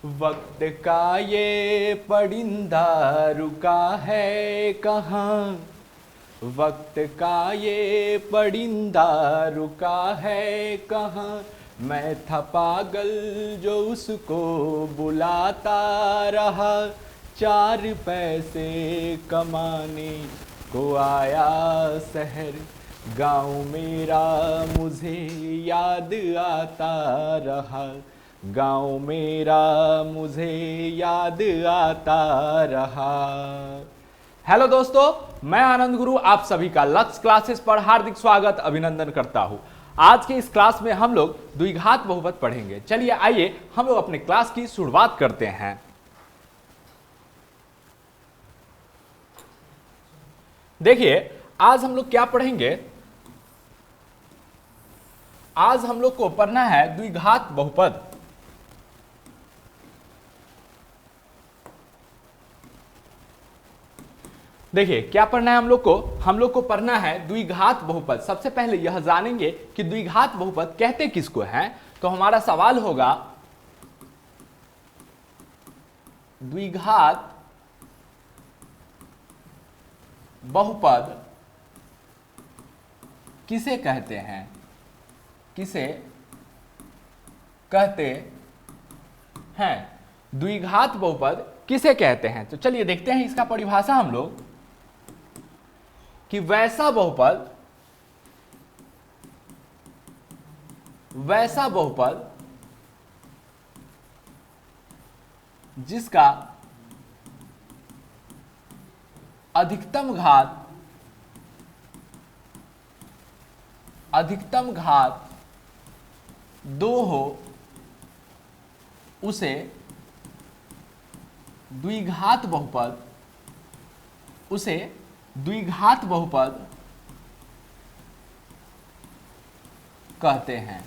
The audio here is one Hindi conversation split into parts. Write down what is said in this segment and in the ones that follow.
वक्त का ये परिंदा रुका है कहाँ, वक्त का ये परिंदा रुका है कहाँ। मैं था पागल जो उसको बुलाता रहा, 4 पैसे कमाने को आया शहर। गाँव मेरा मुझे याद आता रहा, गाँव मेरा मुझे याद आता रहा। हेलो दोस्तों, मैं आनंद गुरु आप सभी का लक्ष्य क्लासेस पर हार्दिक स्वागत अभिनंदन करता हूं। आज के इस क्लास में हम लोग द्विघात बहुपद पढ़ेंगे। चलिए आइए हम लोग अपने क्लास की शुरुआत करते हैं। देखिए आज हम लोग क्या पढ़ेंगे। आज हम लोग को पढ़ना है द्विघात बहुपद। देखिए क्या पढ़ना है हम लोग को पढ़ना है द्विघात बहुपद। सबसे पहले यह जानेंगे कि द्विघात बहुपद कहते किसको हैं। तो हमारा सवाल होगा द्विघात बहुपद किसे कहते हैं, किसे कहते हैं, द्विघात बहुपद किसे कहते हैं। तो चलिए देखते हैं इसका परिभाषा हम लोग कि वैसा बहुपद जिसका अधिकतम घात 2 हो उसे द्विघात बहुपद कहते हैं।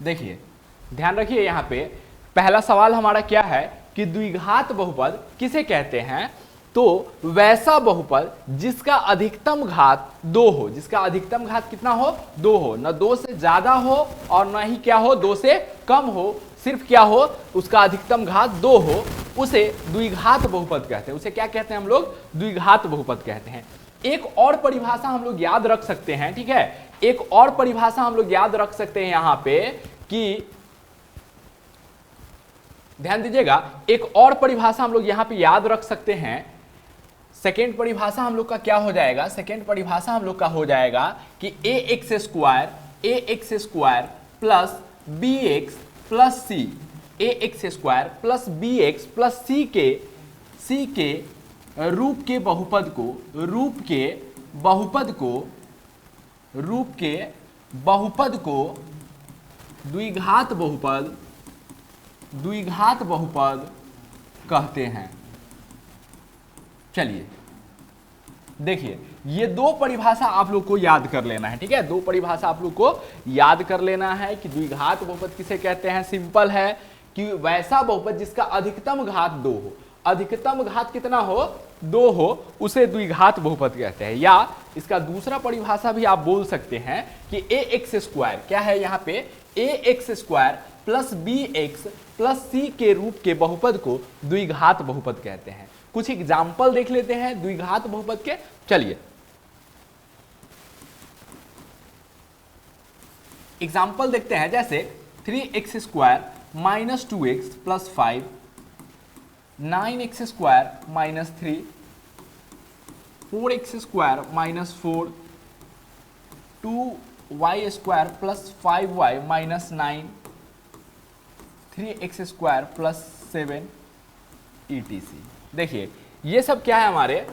देखिए ध्यान रखिए, यहां पे पहला सवाल हमारा क्या है कि द्विघात बहुपद किसे कहते हैं। तो वैसा बहुपद जिसका अधिकतम घात 2 हो, जिसका अधिकतम घात कितना हो, 2 हो, न 2 से ज्यादा हो और न ही क्या हो 2 से कम हो, सिर्फ क्या हो उसका अधिकतम घात 2 हो, उसे द्विघात बहुपद कहते हैं। उसे क्या कहते हैं हम लोग, द्विघात बहुपद कहते हैं। एक और परिभाषा हम लोग याद रख सकते हैं, ठीक है, एक और परिभाषा हम लोग याद रख सकते हैं यहां पे कि ध्यान दीजिएगा, एक और परिभाषा हम लोग यहां पे याद रख सकते हैं। सेकेंड परिभाषा हम लोग का क्या हो जाएगा, सेकेंड परिभाषा हम लोग का हो जाएगा कि ax square plus bx plus c, ax square plus bx plus c के रूप के बहुपद को द्विघात बहुपद कहते हैं। चलिए देखिए ये 2 परिभाषा आप लोग को याद कर लेना है, ठीक है, 2 परिभाषा आप लोग को याद कर लेना है कि द्विघात बहुपद किसे कहते हैं। सिंपल है कि वैसा बहुपद जिसका अधिकतम घात 2 हो, अधिकतम घात कितना हो 2 हो, उसे द्विघात बहुपद कहते हैं। या इसका दूसरा परिभाषा भी आप बोल सकते हैं कि ax स्क्वायर क्या है, यहाँ पे ax square plus bx plus c के रूप के बहुपद को द्विघात बहुपद कहते हैं। कुछ एग्जाम्पल देख लेते हैं द्विघात बहुपद के। चलिए एग्जाम्पल देखते हैं, जैसे 3x square minus 2x plus 5, 9x square minus 3, 4x square minus 4, 2y square plus 5y minus 9, 3x square plus 7 etc। देखिए ये सब क्या है हमारे,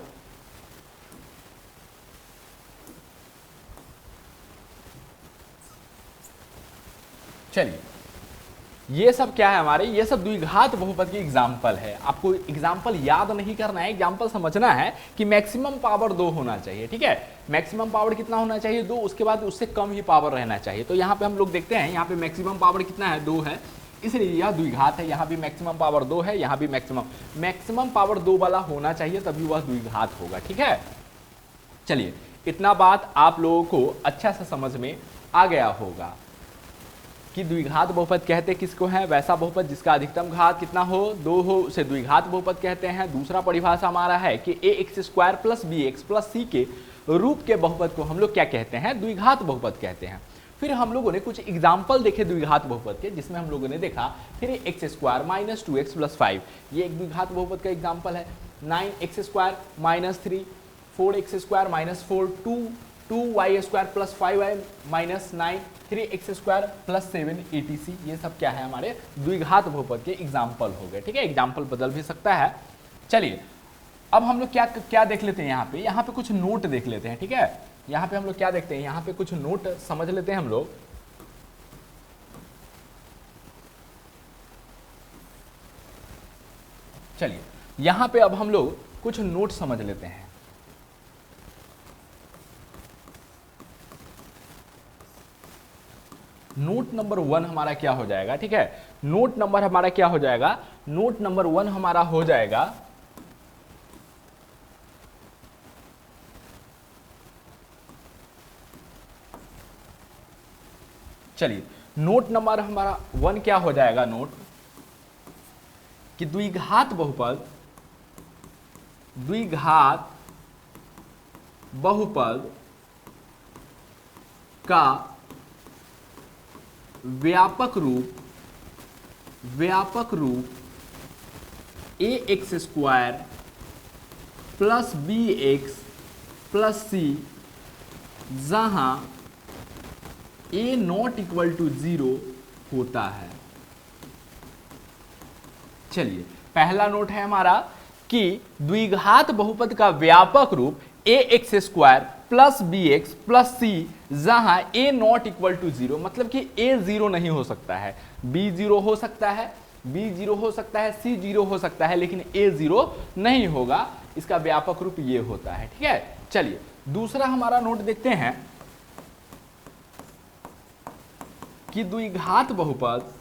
चलिए ये सब क्या है हमारे, ये सब द्विघात बहुपद की एग्जाम्पल है। आपको एग्जाम्पल याद नहीं करना है, एग्जाम्पल समझना है कि मैक्सिमम पावर 2 होना चाहिए, ठीक है, मैक्सिमम पावर कितना होना चाहिए 2, उसके बाद उससे कम ही पावर रहना चाहिए। तो यहाँ पे हम लोग देखते हैं, यहाँ पे मैक्सिमम पावर कितना है 2 है, इसलिए यह द्विघात है। यहाँ भी मैक्सिमम पावर 2 है, यहाँ भी मैक्सिमम पावर 2 वाला होना चाहिए, तभी वह द्विघात होगा, ठीक है। चलिए इतना बात आप लोगों को अच्छा से समझ में आ गया होगा। कि द्विघात बहुपद कहते किसको हैं? वैसा बहुपद जिसका अधिकतम घात कितना हो? 2 हो, उसे द्विघात बहुपद कहते हैं। दूसरा परिभाषा हमारा है कि ax² plus bx plus c के रूप के बहुपद को हम लोग क्या कहते हैं? द्विघात बहुपद कहते हैं। फिर हम लोगों ने कुछ एग्जाम्पल देखे द्विघात बहुपद के, जिसमें हम लोगों ने देखा 3x² माइनस 2x प्लस 5, ये एक द्विघात बहुपद का एग्जाम्पल है। 9x² minus 3, 4x² minus 4, 2y² plus 5y minus 9, 3x² plus 7 etc, ये सब क्या है? हमारे द्विघात बहुपद के एग्जाम्पल हो गए। ठीक है, एग्जाम्पल बदल भी सकता है। चलिए अब हम लोग क्या देख लेते हैं यहाँ पे कुछ नोट देख लेते हैं। ठीक है, यहाँ पे हम लोग क्या देखते हैं? यहाँ पे कुछ नोट समझ लेते हैं हम लोग। चलिए यहाँ पे अब हम लोग कुछ नोट समझ लेते हैं। नोट नंबर 1 हमारा क्या हो जाएगा? ठीक है, नोट नंबर हमारा क्या हो जाएगा? नोट नंबर 1 हमारा हो जाएगा चलिए नोट नंबर हमारा 1 क्या हो जाएगा? नोट कि द्विघात बहुपद का व्यापक रूप ax² plus bx plus c, जहां a नॉट इक्वल टू 0 होता है। चलिए पहला नोट है हमारा कि द्विघात बहुपद का व्यापक रूप ax² plus bx plus c, जहां a नॉट इक्वल टू 0, मतलब कि a 0 नहीं हो सकता है, b 0 हो सकता है, b 0 हो सकता है, c 0 हो सकता है, लेकिन a 0 नहीं होगा। इसका व्यापक रूप ये होता है। ठीक है, चलिए दूसरा हमारा नोट देखते हैं कि द्विघात बहुपद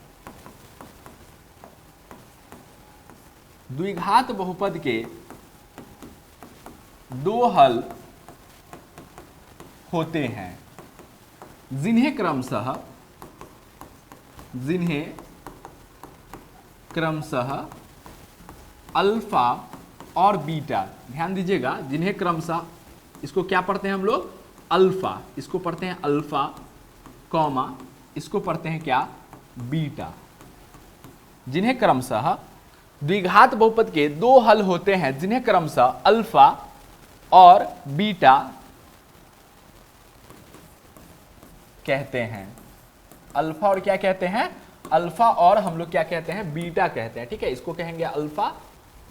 के 2 हल होते हैं, जिन्हें क्रमशः अल्फा और बीटा, ध्यान दीजिएगा, जिन्हें क्रमशः, इसको क्या पढ़ते हैं हम लोग? अल्फा, इसको पढ़ते हैं अल्फा कॉमा, इसको पढ़ते हैं क्या? बीटा। जिन्हें क्रमशः द्विघात बहुपद के 2 हल होते हैं, जिन्हें क्रमशः अल्फा और बीटा कहते हैं। अल्फा और क्या कहते हैं? अल्फा और हम लोग क्या कहते हैं? बीटा कहते हैं। ठीक है, इसको कहेंगे अल्फा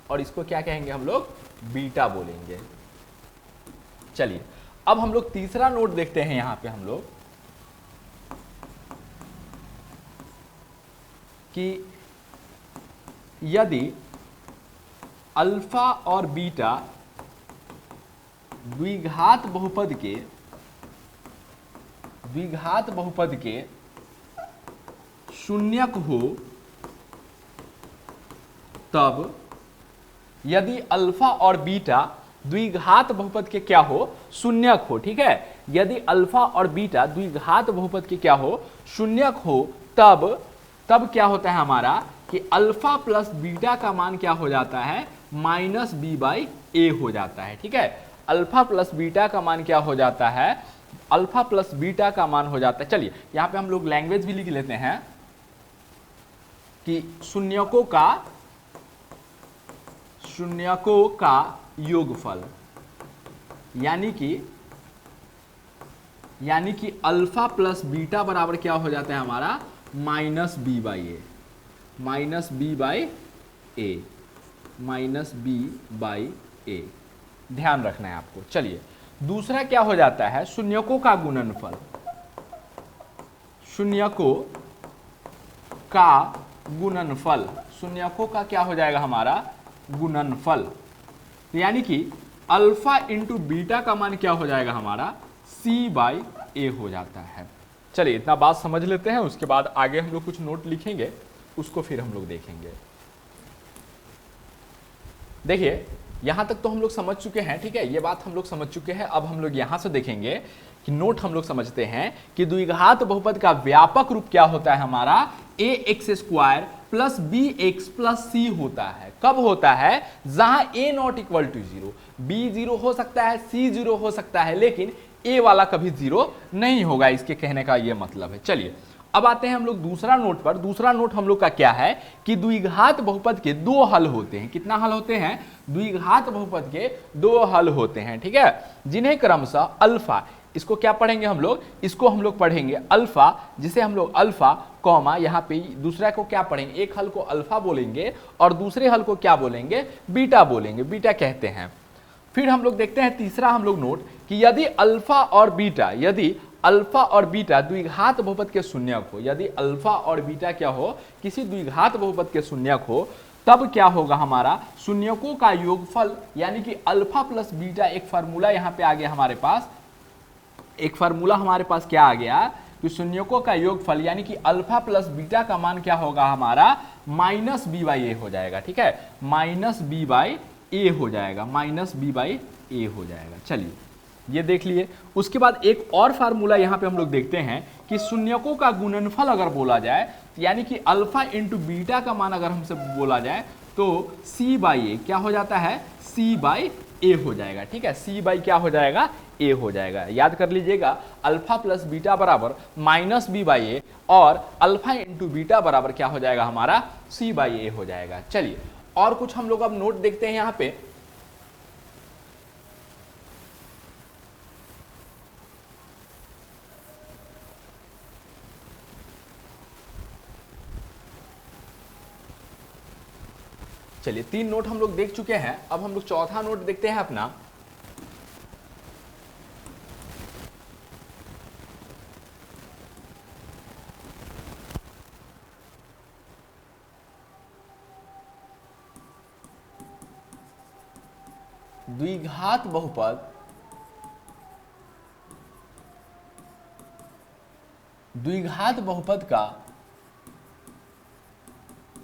और इसको क्या कहेंगे हम लोग? बीटा बोलेंगे। चलिए अब हम लोग तीसरा नोट देखते हैं। यहां पे हम लोग कि यदि अल्फा और बीटा द्विघात बहुपद के शून्यक हो, तब यदि अल्फा और बीटा द्विघात बहुपद के क्या हो? शून्यक हो। ठीक है, यदि अल्फा और बीटा द्विघात बहुपद के क्या हो? शून्यक हो, तब क्या होता है हमारा कि अल्फा प्लस बीटा का मान क्या हो जाता है? माइनस बी बाई ए हो जाता है। ठीक है, अल्फा प्लस बीटा का मान क्या हो जाता है? अल्फा प्लस बीटा का मान हो जाता है। चलिए यहां पे हम लोग लैंग्वेज भी लिख लेते हैं कि शून्यकों का योगफल, यानी कि अल्फा प्लस बीटा बराबर क्या हो जाता है हमारा? Minus B by A, minus B by A, minus B by A, ध्यान रखना है आपको। चलिए दूसरा क्या हो जाता है? शून्यकों का गुणनफल, शून्यकों का क्या हो जाएगा हमारा? गुणनफल, यानी कि अल्फा इंटू बीटा का मान क्या हो जाएगा हमारा? c बाई ए हो जाता है। चलिए इतना बात समझ लेते हैं, उसके बाद आगे हम लोग कुछ नोट लिखेंगे, उसको फिर हम लोग देखेंगे। देखिए यहां तक तो हम लोग समझ चुके हैं। ठीक है, ये बात हम लोग समझ चुके हैं। अब हम लोग यहां से देखेंगे कि नोट हम लोग समझते हैं कि द्विघात बहुपद का व्यापक रूप क्या होता है हमारा, A X square plus B X plus C होता है। कब होता है, जहां A not equal to zero, B zero हो सकता है, सी जीरो हो सकता है, लेकिन ए वाला कभी जीरो नहीं होगा, इसके कहने का यह मतलब है। चलिए अब आते हैं हम लोग दूसरा नोट पर। दूसरा नोट हम लोग का क्या है कि द्विघात बहुपद के दो हल होते हैं। कितना हल होते हैं, द्विघात बहुपद के दो हल होते हैं, ठीक है, जिन्हें क्रमशः अल्फा, इसको क्या पढ़ेंगे हम लोग, इसको हम लोग पढ़ेंगे अल्फा, जिसे हम लोग अल्फा कॉमा यहाँ पे दूसरा को क्या पढ़ेंगे, एक हल को अल्फा बोलेंगे और दूसरे हल को क्या बोलेंगे, बीटा बोलेंगे, बीटा कहते हैं। फिर हम लोग देखते हैं तीसरा हम लोग नोट कि यदि अल्फा और बीटा, यदि अल्फा और बीटा द्विघात बहुपद के शून्यक हो, यदि अल्फा और बीटा क्या हो, किसी द्विघात बहुपद के शून्यक हो, तब क्या होगा हमारा शून्यकों का योगफल, यानी कि अल्फा प्लस बीटा, एक फार्मूला यहाँ पे आ गया हमारे पास, एक फार्मूला हमारे पास क्या आ गया कि शून्यकों का योगफल यानी कि अल्फा प्लस बीटा का मान क्या होगा हमारा माइनस बी बाई ए हो जाएगा, ठीक है, माइनस बी बाई ए हो जाएगा, माइनस बी बाई ए हो जाएगा। चलिए ये देख लिए। उसके बाद एक और फार्मूला यहाँ पे हम लोग देखते हैं कि शून्यकों का गुणनफल अगर बोला जाए, यानी कि अल्फा इंटू बीटा का मान अगर हमसे बोला जाए तो सी बाई ए क्या हो जाता है, सी बाई ए हो जाएगा, ठीक है, सी बाई क्या हो जाएगा, ए हो जाएगा। याद कर लीजिएगा, अल्फा प्लस बीटा बराबर माइनस बी बाई ए और अल्फा इंटू बीटा बराबर क्या हो जाएगा हमारा सी बाई ए हो जाएगा। चलिए और कुछ हम लोग अब नोट देखते हैं यहाँ पे। चलिए 3 नोट हम लोग देख चुके हैं, अब हम लोग चौथा नोट देखते हैं अपना। द्विघात बहुपद, द्विघात बहुपद का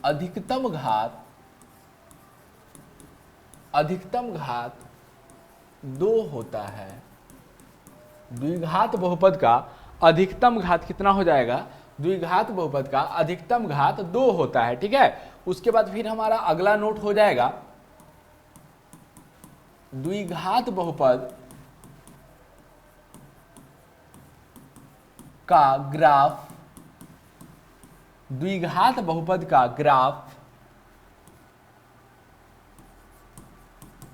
अधिकतम घात, अधिकतम घात 2 होता है। द्विघात बहुपद का अधिकतम घात कितना हो जाएगा, द्विघात बहुपद का अधिकतम घात 2 होता है, ठीक है। उसके बाद फिर हमारा अगला नोट हो जाएगा द्विघात बहुपद का ग्राफ, द्विघात बहुपद का ग्राफ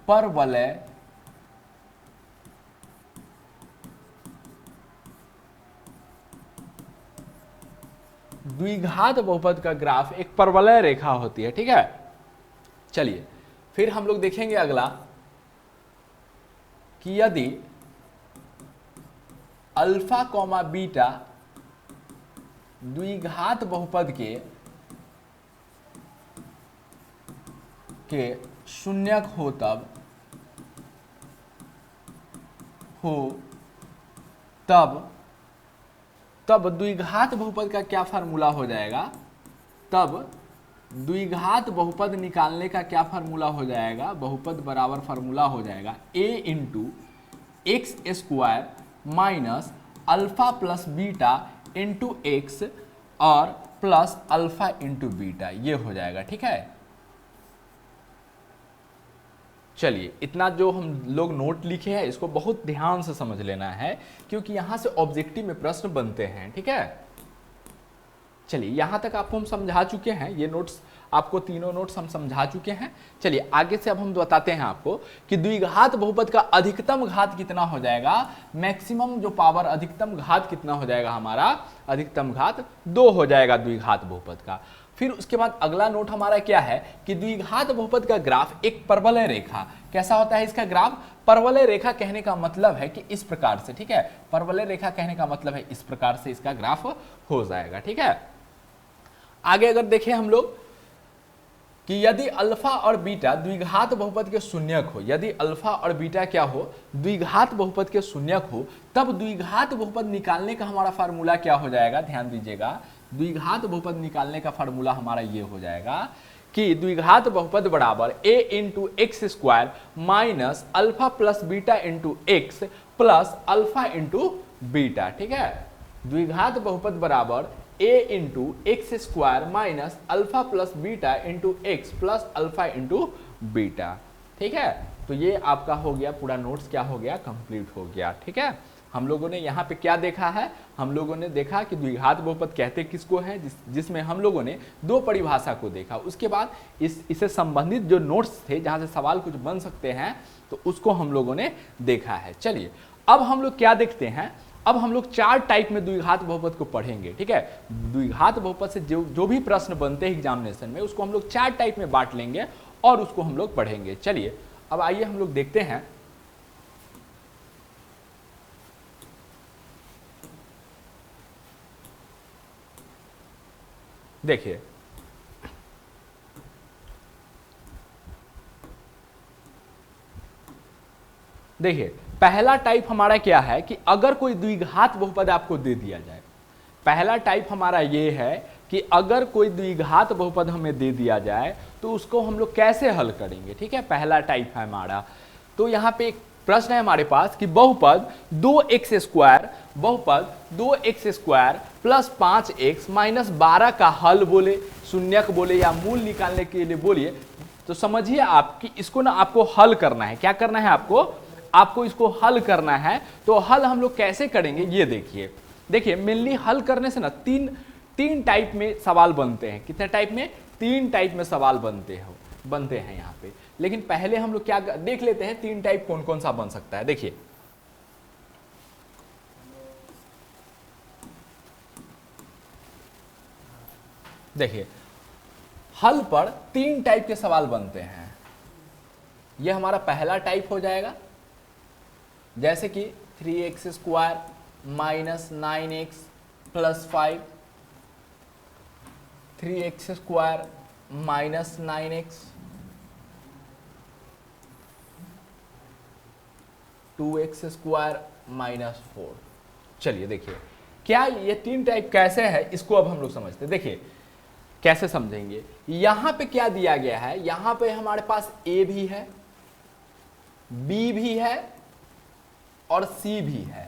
परवलय द्विघात बहुपद का ग्राफ एक परवलय रेखा होती है, ठीक है। चलिए फिर हम लोग देखेंगे अगला कि यदि अल्फा कॉमा बीटा द्विघात बहुपद के शून्यक हो, तब द्विघात बहुपद का क्या फार्मूला हो जाएगा, तब द्विघात बहुपद निकालने का क्या फार्मूला हो जाएगा, बहुपद बराबर फार्मूला हो जाएगा a into x square minus alpha plus beta into x और प्लस अल्फा इंटू बीटा, ये हो जाएगा, ठीक है। चलिए इतना जो हम लोग नोट लिखे हैं इसको बहुत ध्यान से समझ लेना है, क्योंकि यहां से ऑब्जेक्टिव में प्रश्न बनते हैं, ठीक है। चलिए यहां तक आपको हम समझा चुके हैं, ये नोट्स आपको तीनों नोट्स हम समझा चुके हैं। चलिए आगे से अब हम बताते हैं आपको कि द्विघात बहुपद का अधिकतम घात कितना हो जाएगा, मैक्सिमम जो पावर अधिकतम घात कितना हो जाएगा हमारा, अधिकतम घात 2 हो जाएगा द्विघात बहुपद का। फिर उसके बाद अगला नोट हमारा क्या है कि द्विघात बहुपद का ग्राफ एक परवलय रेखा, कैसा होता है इसका ग्राफ, परवलय रेखा कहने का मतलब है कि इस प्रकार से, ठीक है, परवलय रेखा कहने का मतलब है इस प्रकार से इसका ग्राफ हो जाएगा, ठीक है। आगे अगर देखें हम लोग कि यदि अल्फा और बीटा द्विघात बहुपद के शून्यक हो, यदि अल्फा और बीटा क्या हो, द्विघात बहुपद के शून्यक हो, तब द्विघात बहुपद निकालने का हमारा फार्मूला क्या हो जाएगा, ध्यान दीजिएगा, द्विघात बहुपद निकालने का फार्मूला हमारा ये हो जाएगा कि द्विघात बहुपद बराबर a into x square minus alpha plus beta into x plus alpha into beta, ठीक है। द्विघात बहुपद बराबर a into x square minus alpha plus beta into x plus alpha into beta, ठीक है। तो ये आपका हो गया पूरा नोट्स, क्या हो गया, कंप्लीट हो गया, ठीक है। हम लोगों ने यहाँ पे क्या देखा है, हम लोगों ने देखा कि द्विघात बहुपद कहते किसको है, जिसमें हम लोगों ने दो परिभाषा को देखा। उसके बाद इससे संबंधित जो नोट्स थे जहाँ से सवाल कुछ बन सकते हैं तो उसको हम लोगों ने देखा है। चलिए अब हम लोग क्या देखते हैं, अब हम लोग 4 टाइप में द्विघात बहुपद को पढ़ेंगे, ठीक है। द्विघात बहुपद से जो भी प्रश्न बनते हैं एग्जामिनेशन में उसको हम लोग 4 टाइप में बांट लेंगे और उसको हम लोग पढ़ेंगे। चलिए अब आइए हम लोग देखते हैं। देखिए पहला टाइप हमारा क्या है कि अगर कोई द्विघात बहुपद आपको दे दिया जाए, पहला टाइप हमारा ये है कि अगर कोई द्विघात बहुपद हमें दे दिया जाए तो उसको हम लोग कैसे हल करेंगे, ठीक है। पहला टाइप है हमारा। तो यहाँ पे एक प्रश्न है हमारे पास कि बहुपद 2x square plus 5x minus 12 का हल बोले, शून्यक बोले या मूल निकालने के लिए बोलिए। तो समझिए आप कि इसको ना आपको हल करना है। क्या करना है आपको इसको हल करना है। तो हल हम लोग कैसे करेंगे ये देखिए मेनली हल करने से ना तीन टाइप में सवाल बनते हैं। कितने टाइप में, 3 टाइप में सवाल बनते हैं यहाँ पे। लेकिन पहले हम लोग क्या देख लेते हैं 3 टाइप कौन कौन सा बन सकता है। देखिए हल पर 3 टाइप के सवाल बनते हैं। यह हमारा पहला टाइप हो जाएगा, जैसे कि 3x square minus 9x plus 5, 3x square minus 9x, 2x square minus 4। चलिए देखिए क्या ये 3 टाइप कैसे है इसको अब हम लोग समझते हैं। देखिए कैसे समझेंगे, यहां पे क्या दिया गया है, यहां पे हमारे पास a भी है, b भी है और c भी है।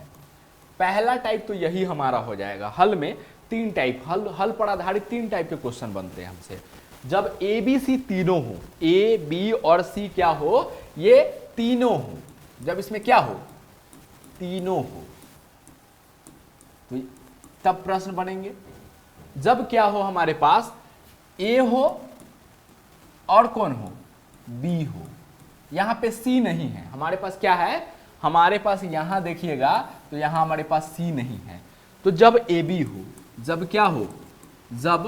पहला टाइप तो यही हमारा हो जाएगा। हल में 3 टाइप, हल पर आधारित 3 टाइप के क्वेश्चन बनते हैं हमसे। जब a b c तीनों हो, a b और c क्या हो, ये तीनों हो, जब इसमें क्या हो, तीनों हो, तो तब प्रश्न बनेंगे। जब क्या हो, हमारे पास a हो और कौन हो, b हो, यहां पे c नहीं है। हमारे पास क्या है, हमारे पास यहां देखिएगा तो यहां हमारे पास c नहीं है। तो जब a b हो, जब क्या हो, जब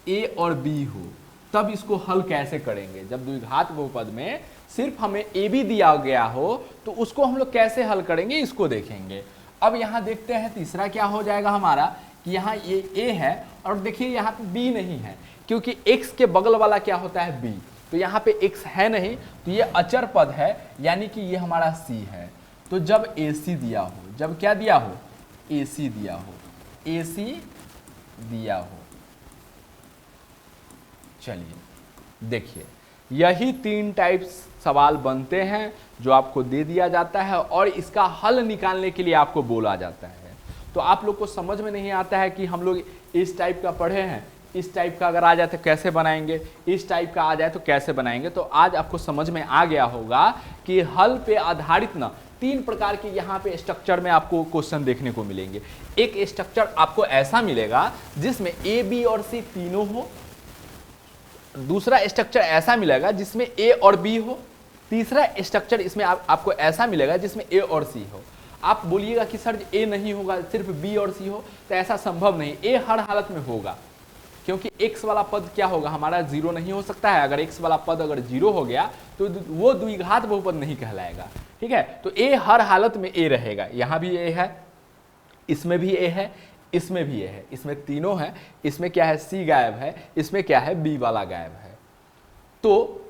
a और b हो, तब इसको हल कैसे करेंगे। जब द्विघात बहुपद में सिर्फ हमें a b दिया गया हो तो उसको हम लोग कैसे हल करेंगे इसको देखेंगे। अब यहां देखते हैं तीसरा क्या हो जाएगा हमारा कि यहाँ ये a है और देखिए यहाँ पे b नहीं है, क्योंकि x के बगल वाला क्या होता है b, तो यहाँ पे x है नहीं, तो ये अचर पद है, यानी कि ये हमारा c है। तो जब ac दिया हो, जब क्या दिया हो, ac दिया हो, ac दिया हो, चलिए देखिए यही 3 टाइप सवाल बनते हैं जो आपको दे दिया जाता है और इसका हल निकालने के लिए आपको बोला जाता है। तो आप लोग को समझ में नहीं आता है कि हम लोग इस टाइप का पढ़े हैं, इस टाइप का अगर आ जाए तो कैसे बनाएंगे, इस टाइप का आ जाए तो कैसे बनाएंगे। तो आज आपको समझ में आ गया होगा कि हल पे आधारित ना 3 प्रकार के यहाँ पे स्ट्रक्चर में आपको क्वेश्चन देखने को मिलेंगे। एक स्ट्रक्चर आपको ऐसा मिलेगा जिसमें ए बी और सी तीनों हो, दूसरा स्ट्रक्चर ऐसा मिलेगा जिसमें ए और बी हो, तीसरा स्ट्रक्चर इसमें आपको ऐसा मिलेगा जिसमें ए और सी हो। आप बोलिएगा कि सर ए नहीं होगा, सिर्फ बी और सी हो, तो ऐसा संभव नहीं। ए हर हालत में होगा, क्योंकि x वाला पद क्या होगा, हमारा 0 नहीं हो सकता है। अगर x वाला पद अगर 0 हो गया तो वो द्विघात बहुपद नहीं कहलाएगा, ठीक है। तो a हर हालत में a रहेगा। यहाँ भी a है, इसमें भी a है, इसमें भी a है, इसमें तीनों है, इसमें क्या है, c गायब है, इसमें क्या है, b वाला गायब है। तो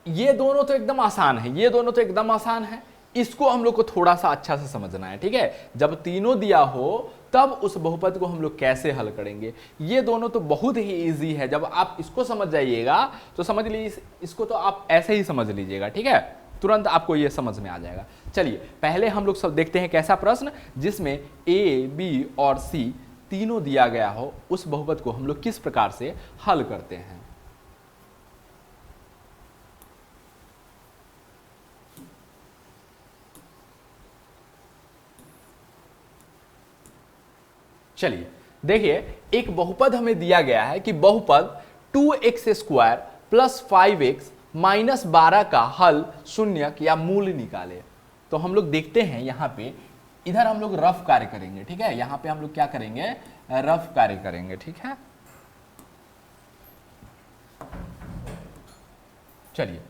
ये दोनों तो एकदम आसान है, ये दोनों तो एकदम आसान है। इसको हम लोग को थोड़ा सा अच्छा से समझना है, ठीक है। जब तीनों दिया हो तब उस बहुपद को हम लोग कैसे हल करेंगे। ये दोनों तो बहुत ही इजी है। जब आप इसको समझ जाइएगा तो समझ लीजिए, इसको तो आप ऐसे ही समझ लीजिएगा, ठीक है। तुरंत आपको ये समझ में आ जाएगा। चलिए पहले हम लोग सब देखते हैं कैसा प्रश्न जिसमें ए, बी और सी तीनों दिया गया हो, उस बहुपद को हम लोग किस प्रकार से हल करते हैं। चलिए देखिए, एक बहुपद हमें दिया गया है कि बहुपद 2x² प्लस 5x माइनस 12 का हल शून्यक या मूल निकाले। तो हम लोग देखते हैं यहाँ पे, इधर हम लोग रफ कार्य करेंगे, ठीक है। यहाँ पे हम लोग क्या करेंगे, रफ कार्य करेंगे, ठीक है। चलिए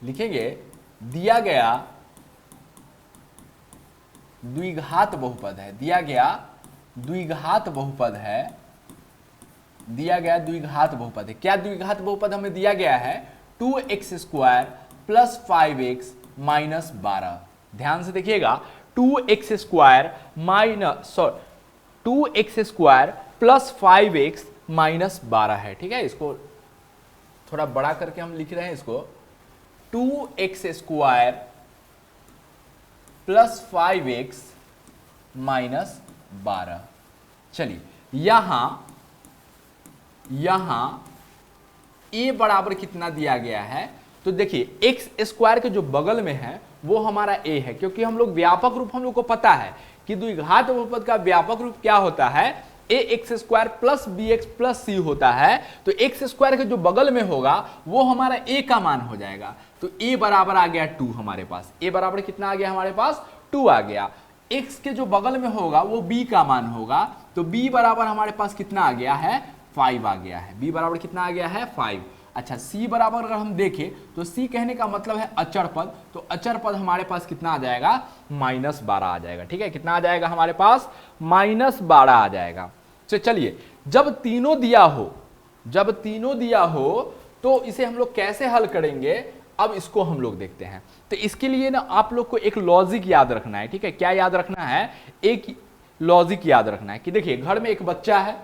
लिखेंगे, दिया गया द्विघात बहुपद है, दिया गया द्विघात बहुपद है, दिया गया द्विघात बहुपद है। क्या द्विघात बहुपद हमें दिया गया है, 2x² प्लस 5x माइनस 12। ध्यान से देखिएगा, 2x² प्लस 5x माइनस 12 है, ठीक है। इसको थोड़ा बड़ा करके हम लिख रहे हैं, इसको 2x² प्लस 5x माइनस 12। चलिए यहां a बराबर कितना दिया गया है, तो देखिए x² के जो बगल में है वो हमारा a है, क्योंकि हम लोग व्यापक रूप हम लोग को पता है कि द्विघात बहुपद का व्यापक रूप क्या होता है, ax² plus bx plus c होता है। तो x² के जो बगल में होगा वो हमारा a का मान हो जाएगा। तो a बराबर आ गया 2 हमारे पास, a बराबर कितना आ गया हमारे पास, 2 आ गया। x के जो बगल में होगा वो b का मान होगा, तो b बराबर हमारे पास कितना आ गया है, 5 आ गया है। b बराबर कितना आ गया है, 5। अच्छा, c बराबर अगर हम देखें तो c कहने का मतलब है अचर पद, तो अचर पद हमारे पास कितना आ जाएगा, -12 आ जाएगा, ठीक है। कितना आ जाएगा हमारे पास, -12 आ जाएगा। तो चलिए, जब तीनों दिया हो तो इसे हम लोग कैसे हल करेंगे, अब इसको हम लोग देखते हैं। तो इसके लिए ना आप लोग को एक लॉजिक याद रखना है, ठीक है। क्या याद रखना है, एक लॉजिक याद रखना है कि देखिए, घर में एक बच्चा है,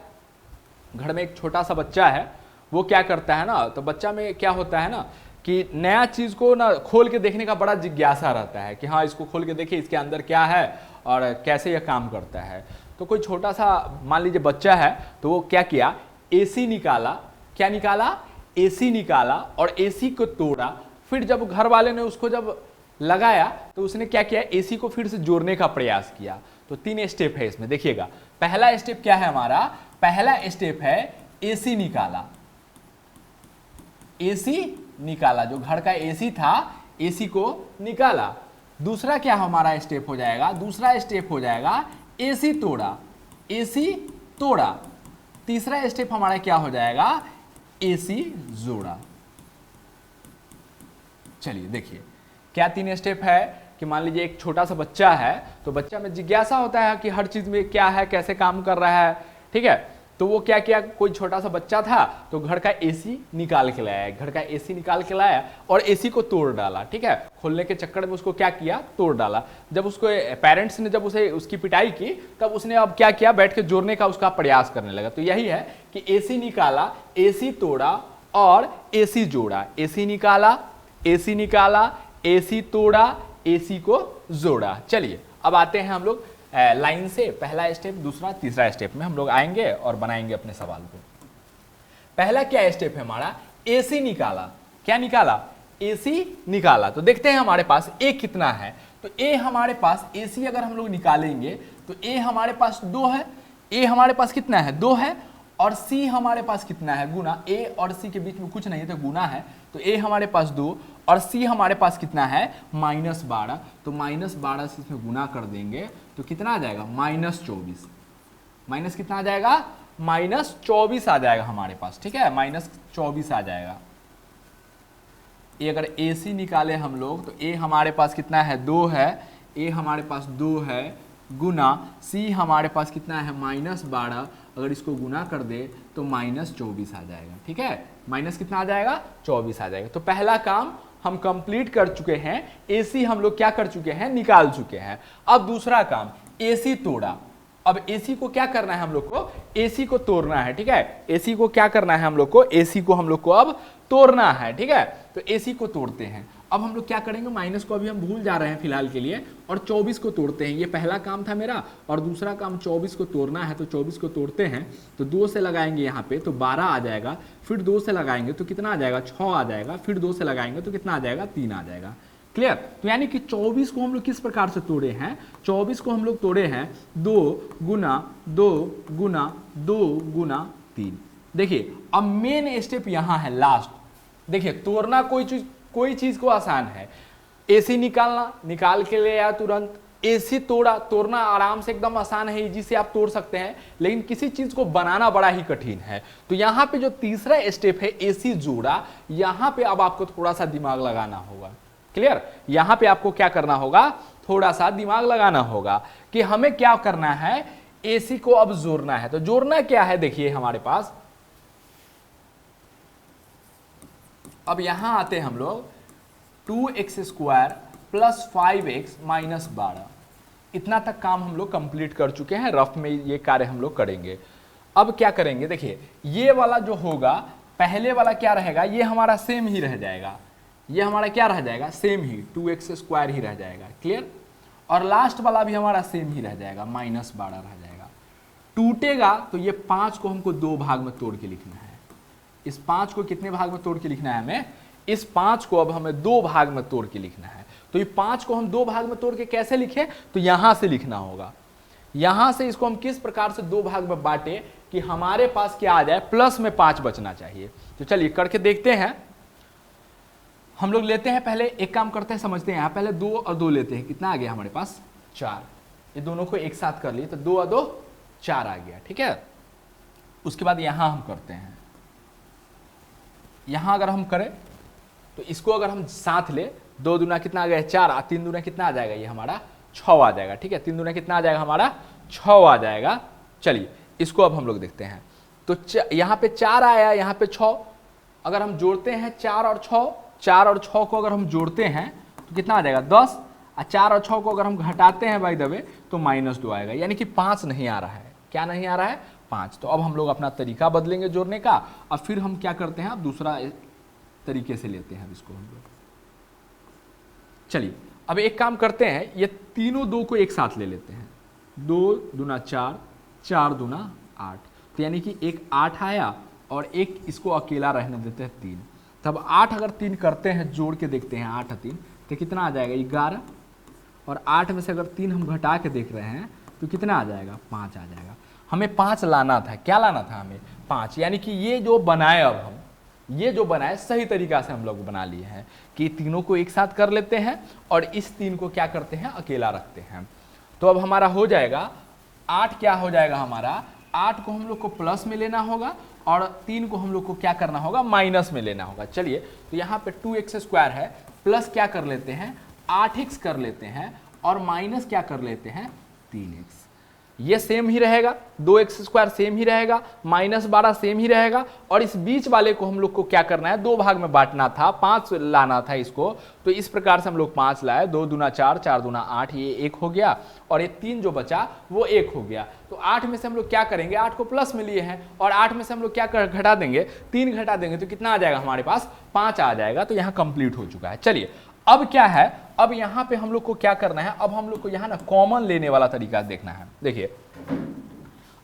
घर में एक छोटा सा बच्चा है, वो क्या करता है ना, तो बच्चा में क्या होता है ना कि नया चीज को ना खोल के देखने का बड़ा जिज्ञासा रहता है कि हाँ इसको खोल के देखिए इसके अंदर क्या है और कैसे यह काम करता है। तो कोई छोटा सा मान लीजिए बच्चा है, तो वो क्या किया, एसी निकाला, क्या निकाला, एसी निकाला और एसी को तोड़ा। फिर जब घर वाले ने उसको जब लगाया तो उसने क्या किया, एसी को फिर से जोड़ने का प्रयास किया। तो 3 स्टेप है इसमें, देखिएगा। पहला स्टेप क्या है हमारा, पहला स्टेप है एसी निकाला, एसी निकाला, जो घर का एसी था एसी को निकाला। दूसरा क्या हमारा स्टेप हो जाएगा, दूसरा स्टेप हो जाएगा एसी तोड़ा, एसी तोड़ा। तीसरा स्टेप हमारा क्या हो जाएगा, एसी जोड़ा। चलिए देखिए, क्या 3 स्टेप है कि मान लीजिए एक छोटा सा बच्चा है, तो बच्चा में जिज्ञासा होता है कि हर चीज में क्या है, कैसे काम कर रहा है, ठीक है। तो वो क्या किया, कोई छोटा सा बच्चा था तो घर का एसी निकाल के लाया, घर का एसी निकाल के लाया और एसी को तोड़ डाला, ठीक है। खोलने के चक्कर में उसको क्या किया, तोड़ डाला। जब उसको पेरेंट्स ने जब उसे उसकी पिटाई की, तब उसने अब क्या किया, बैठ के जोड़ने का उसका प्रयास करने लगा। तो यही है कि एसी निकाला, एसी तोड़ा और एसी जोड़ा, एसी निकाला, एसी निकाला, एसी तोड़ा, एसी को जोड़ा। चलिए अब आते हैं हम लोग लाइन से, पहला स्टेप, दूसरा, तीसरा स्टेप में हम लोग आएंगे और बनाएंगे अपने सवाल को। पहला क्या स्टेप है हमारा, एसी निकाला, क्या निकाला, एसी निकाला। तो देखते हैं हमारे पास ए कितना है, तो ए हमारे पास एसी अगर हम लोग निकालेंगे तो ए हमारे पास 2 है, ए हमारे पास कितना है, 2 है, और सी हमारे पास कितना है, गुना, ए और सी के बीच में कुछ नहीं है तो गुना है, तो ए हमारे पास 2 और सी हमारे पास कितना है, -12। तो -12 से इसमें गुना कर देंगे तो कितना आ जाएगा, -24। माइनस कितना आ जाएगा, -24 आ जाएगा हमारे पास, ठीक है, -24 आ जाएगा। ये अगर ए सी निकाले हम लोग तो ए हमारे पास कितना है, 2 है, ए हमारे पास 2 है, गुना सी हमारे पास कितना है, -12। अगर इसको गुना कर दे तो -24 आ जाएगा, ठीक है। माइनस कितना आ जाएगा, 24 आ जाएगा। तो पहला काम हम कंप्लीट कर चुके हैं, AC हम लोग क्या कर चुके हैं, निकाल चुके हैं। अब दूसरा काम, AC तोड़ा। अब AC को क्या करना है हम लोग को, AC को तोड़ना है, ठीक है। AC को क्या करना है हम लोग को, AC को हम लोग को अब तोड़ना है, ठीक है। तो AC को तोड़ते हैं। अब हम लोग क्या करेंगे, माइनस को अभी हम भूल जा रहे हैं फिलहाल के लिए, और 24 को तोड़ते हैं। ये पहला काम था मेरा, और दूसरा काम 24 को तोड़ना है। तो 24 को तोड़ते हैं, तो 2 से लगाएंगे यहाँ पे तो 12 आ जाएगा, फिर 2 से लगाएंगे तो कितना आ जाएगा, 6 आ जाएगा, फिर 2 से लगाएंगे तो कितना आ जाएगा, 3 आ जाएगा। क्लियर। तो यानी कि 24 को हम लोग किस प्रकार से तोड़े हैं, 24 को हम लोग तोड़े हैं 2 गुना 2 गुना 2 गुना 3। देखिए अब मेन स्टेप यहाँ है लास्ट। देखिए तोड़ना कोई चीज को आसान है, AC निकालना, निकाल के ले आया तुरंत। AC तोड़ना आराम से एकदम आसान है, इजी से आप तोड़ सकते हैं, लेकिन किसी चीज को बनाना बड़ा ही कठिन है। तो यहाँ पे जो तीसरा स्टेप है AC जोड़ा, यहाँ पे अब आपको थोड़ा सा दिमाग लगाना होगा। क्लियर। यहाँ पे आपको क्या करना होगा, थोड़ा सा दिमाग लगाना होगा कि हमें क्या करना है, AC को अब जोड़ना है। तो जोड़ना क्या है, देखिए हमारे पास अब यहां आते हैं हम लोग, 2x² प्लस 5x माइनस 12। इतना तक काम हम लोग कंप्लीट कर चुके हैं, रफ में ये कार्य हम लोग करेंगे। अब क्या करेंगे, देखिए ये वाला जो होगा, पहले वाला क्या रहेगा, ये हमारा सेम ही रह जाएगा। ये हमारा क्या रह जाएगा, सेम ही 2x² ही रह जाएगा। क्लियर। और लास्ट वाला भी हमारा सेम ही रह जाएगा, माइनस 12 रह जाएगा। टूटेगा तो ये 5 को हमको 2 भाग में तोड़ के लिखना है। इस 5 को कितने भाग में तोड़ के लिखना है हमें, इस 5 को अब हमें 2 भाग में तोड़ के लिखना है। तो ये 5 को हम 2 भाग में तोड़ के कैसे लिखें, तो यहां से लिखना होगा। यहां से इसको हम किस प्रकार से 2 भाग में बांटे कि हमारे पास क्या आ जाए, प्लस में 5 बचना चाहिए। तो चलिए करके देखते हैं। हम लोग लेते हैं, पहले एक काम करते हैं, समझते हैं। यहाँ पहले 2 और 2 लेते हैं, कितना आ गया हमारे पास, 4। ये दोनों को एक साथ कर लिए तो 2 और 2 4 आ गया, ठीक है। उसके बाद यहां हम करते हैं, यहां अगर हम करें तो इसको अगर हम साथ ले, 2 दूना कितना आ गया, 4, 3 दूना कितना आ जाएगा, ये हमारा 6 आ जाएगा, ठीक है। 3 दूना कितना आ जाएगा, हमारा 6 आ जाएगा। चलिए इसको अब हम लोग देखते हैं। तो यहाँ पे 4 आया, यहाँ पे 6। अगर हम जोड़ते हैं 4 और 6, 4 और 6 को अगर हम जोड़ते हैं तो कितना आ जाएगा, 10। और 4 और 6 को अगर हम घटाते हैं बाय द वे तो -2 आएगा, यानी कि 5 नहीं आ रहा है। क्या नहीं आ रहा है, 5। तो अब हम लोग अपना तरीका बदलेंगे जोड़ने का। अब फिर हम क्या करते हैं, अब दूसरा तरीके से लेते हैं अब इसको हम लोग। चलिए अब एक काम करते हैं, ये तीनों 2 को एक साथ ले लेते हैं। 2 दूना 4, 4 दूना 8। तो यानी कि एक 8 आया और एक इसको अकेला रहने देते हैं 3। तब 8 अगर 3 करते हैं, जोड़ के देखते हैं 8 और 3 तो कितना आ जाएगा, 11। और 8 में से अगर 3 हम घटा के देख रहे हैं तो कितना आ जाएगा, 5 आ जाएगा। हमें 5 लाना था, क्या लाना था हमें, 5। यानी कि ये जो बनाए, अब हम ये जो बनाए सही तरीका से हम लोग बना लिए हैं कि तीनों को एक साथ कर लेते हैं और इस 3 को क्या करते हैं, अकेला रखते हैं। तो अब हमारा हो जाएगा 8, क्या हो जाएगा हमारा, 8 को हम लोग को प्लस में लेना होगा और 3 को हम लोग को क्या करना होगा, माइनस में लेना होगा। चलिए तो यहाँ पे 2x² है, प्लस क्या कर लेते हैं, 8x कर लेते हैं, और माइनस क्या कर लेते हैं, 3x। ये सेम ही रहेगा, 2x² सेम ही रहेगा, -12 सेम ही रहेगा। और इस बीच वाले को हम लोग को क्या करना है, 2 भाग में बांटना था, 5 लाना था इसको। तो इस प्रकार से हम लोग 5 लाए, 2 दूना 4, 4 दूना 8, ये 1 हो गया, और ये 3 जो बचा वो 1 हो गया। तो 8 में से हम लोग क्या करेंगे, 8 को प्लस में लिए हैं, और 8 में से हम लोग क्या घटा देंगे, 3 घटा देंगे तो कितना आ जाएगा हमारे पास, 5 आ जाएगा। तो यहाँ कंप्लीट हो चुका है। चलिए अब क्या है, अब यहाँ पे हम लोग को क्या करना है, अब हम लोग को यहाँ ना कॉमन लेने वाला तरीका देखना है। देखिए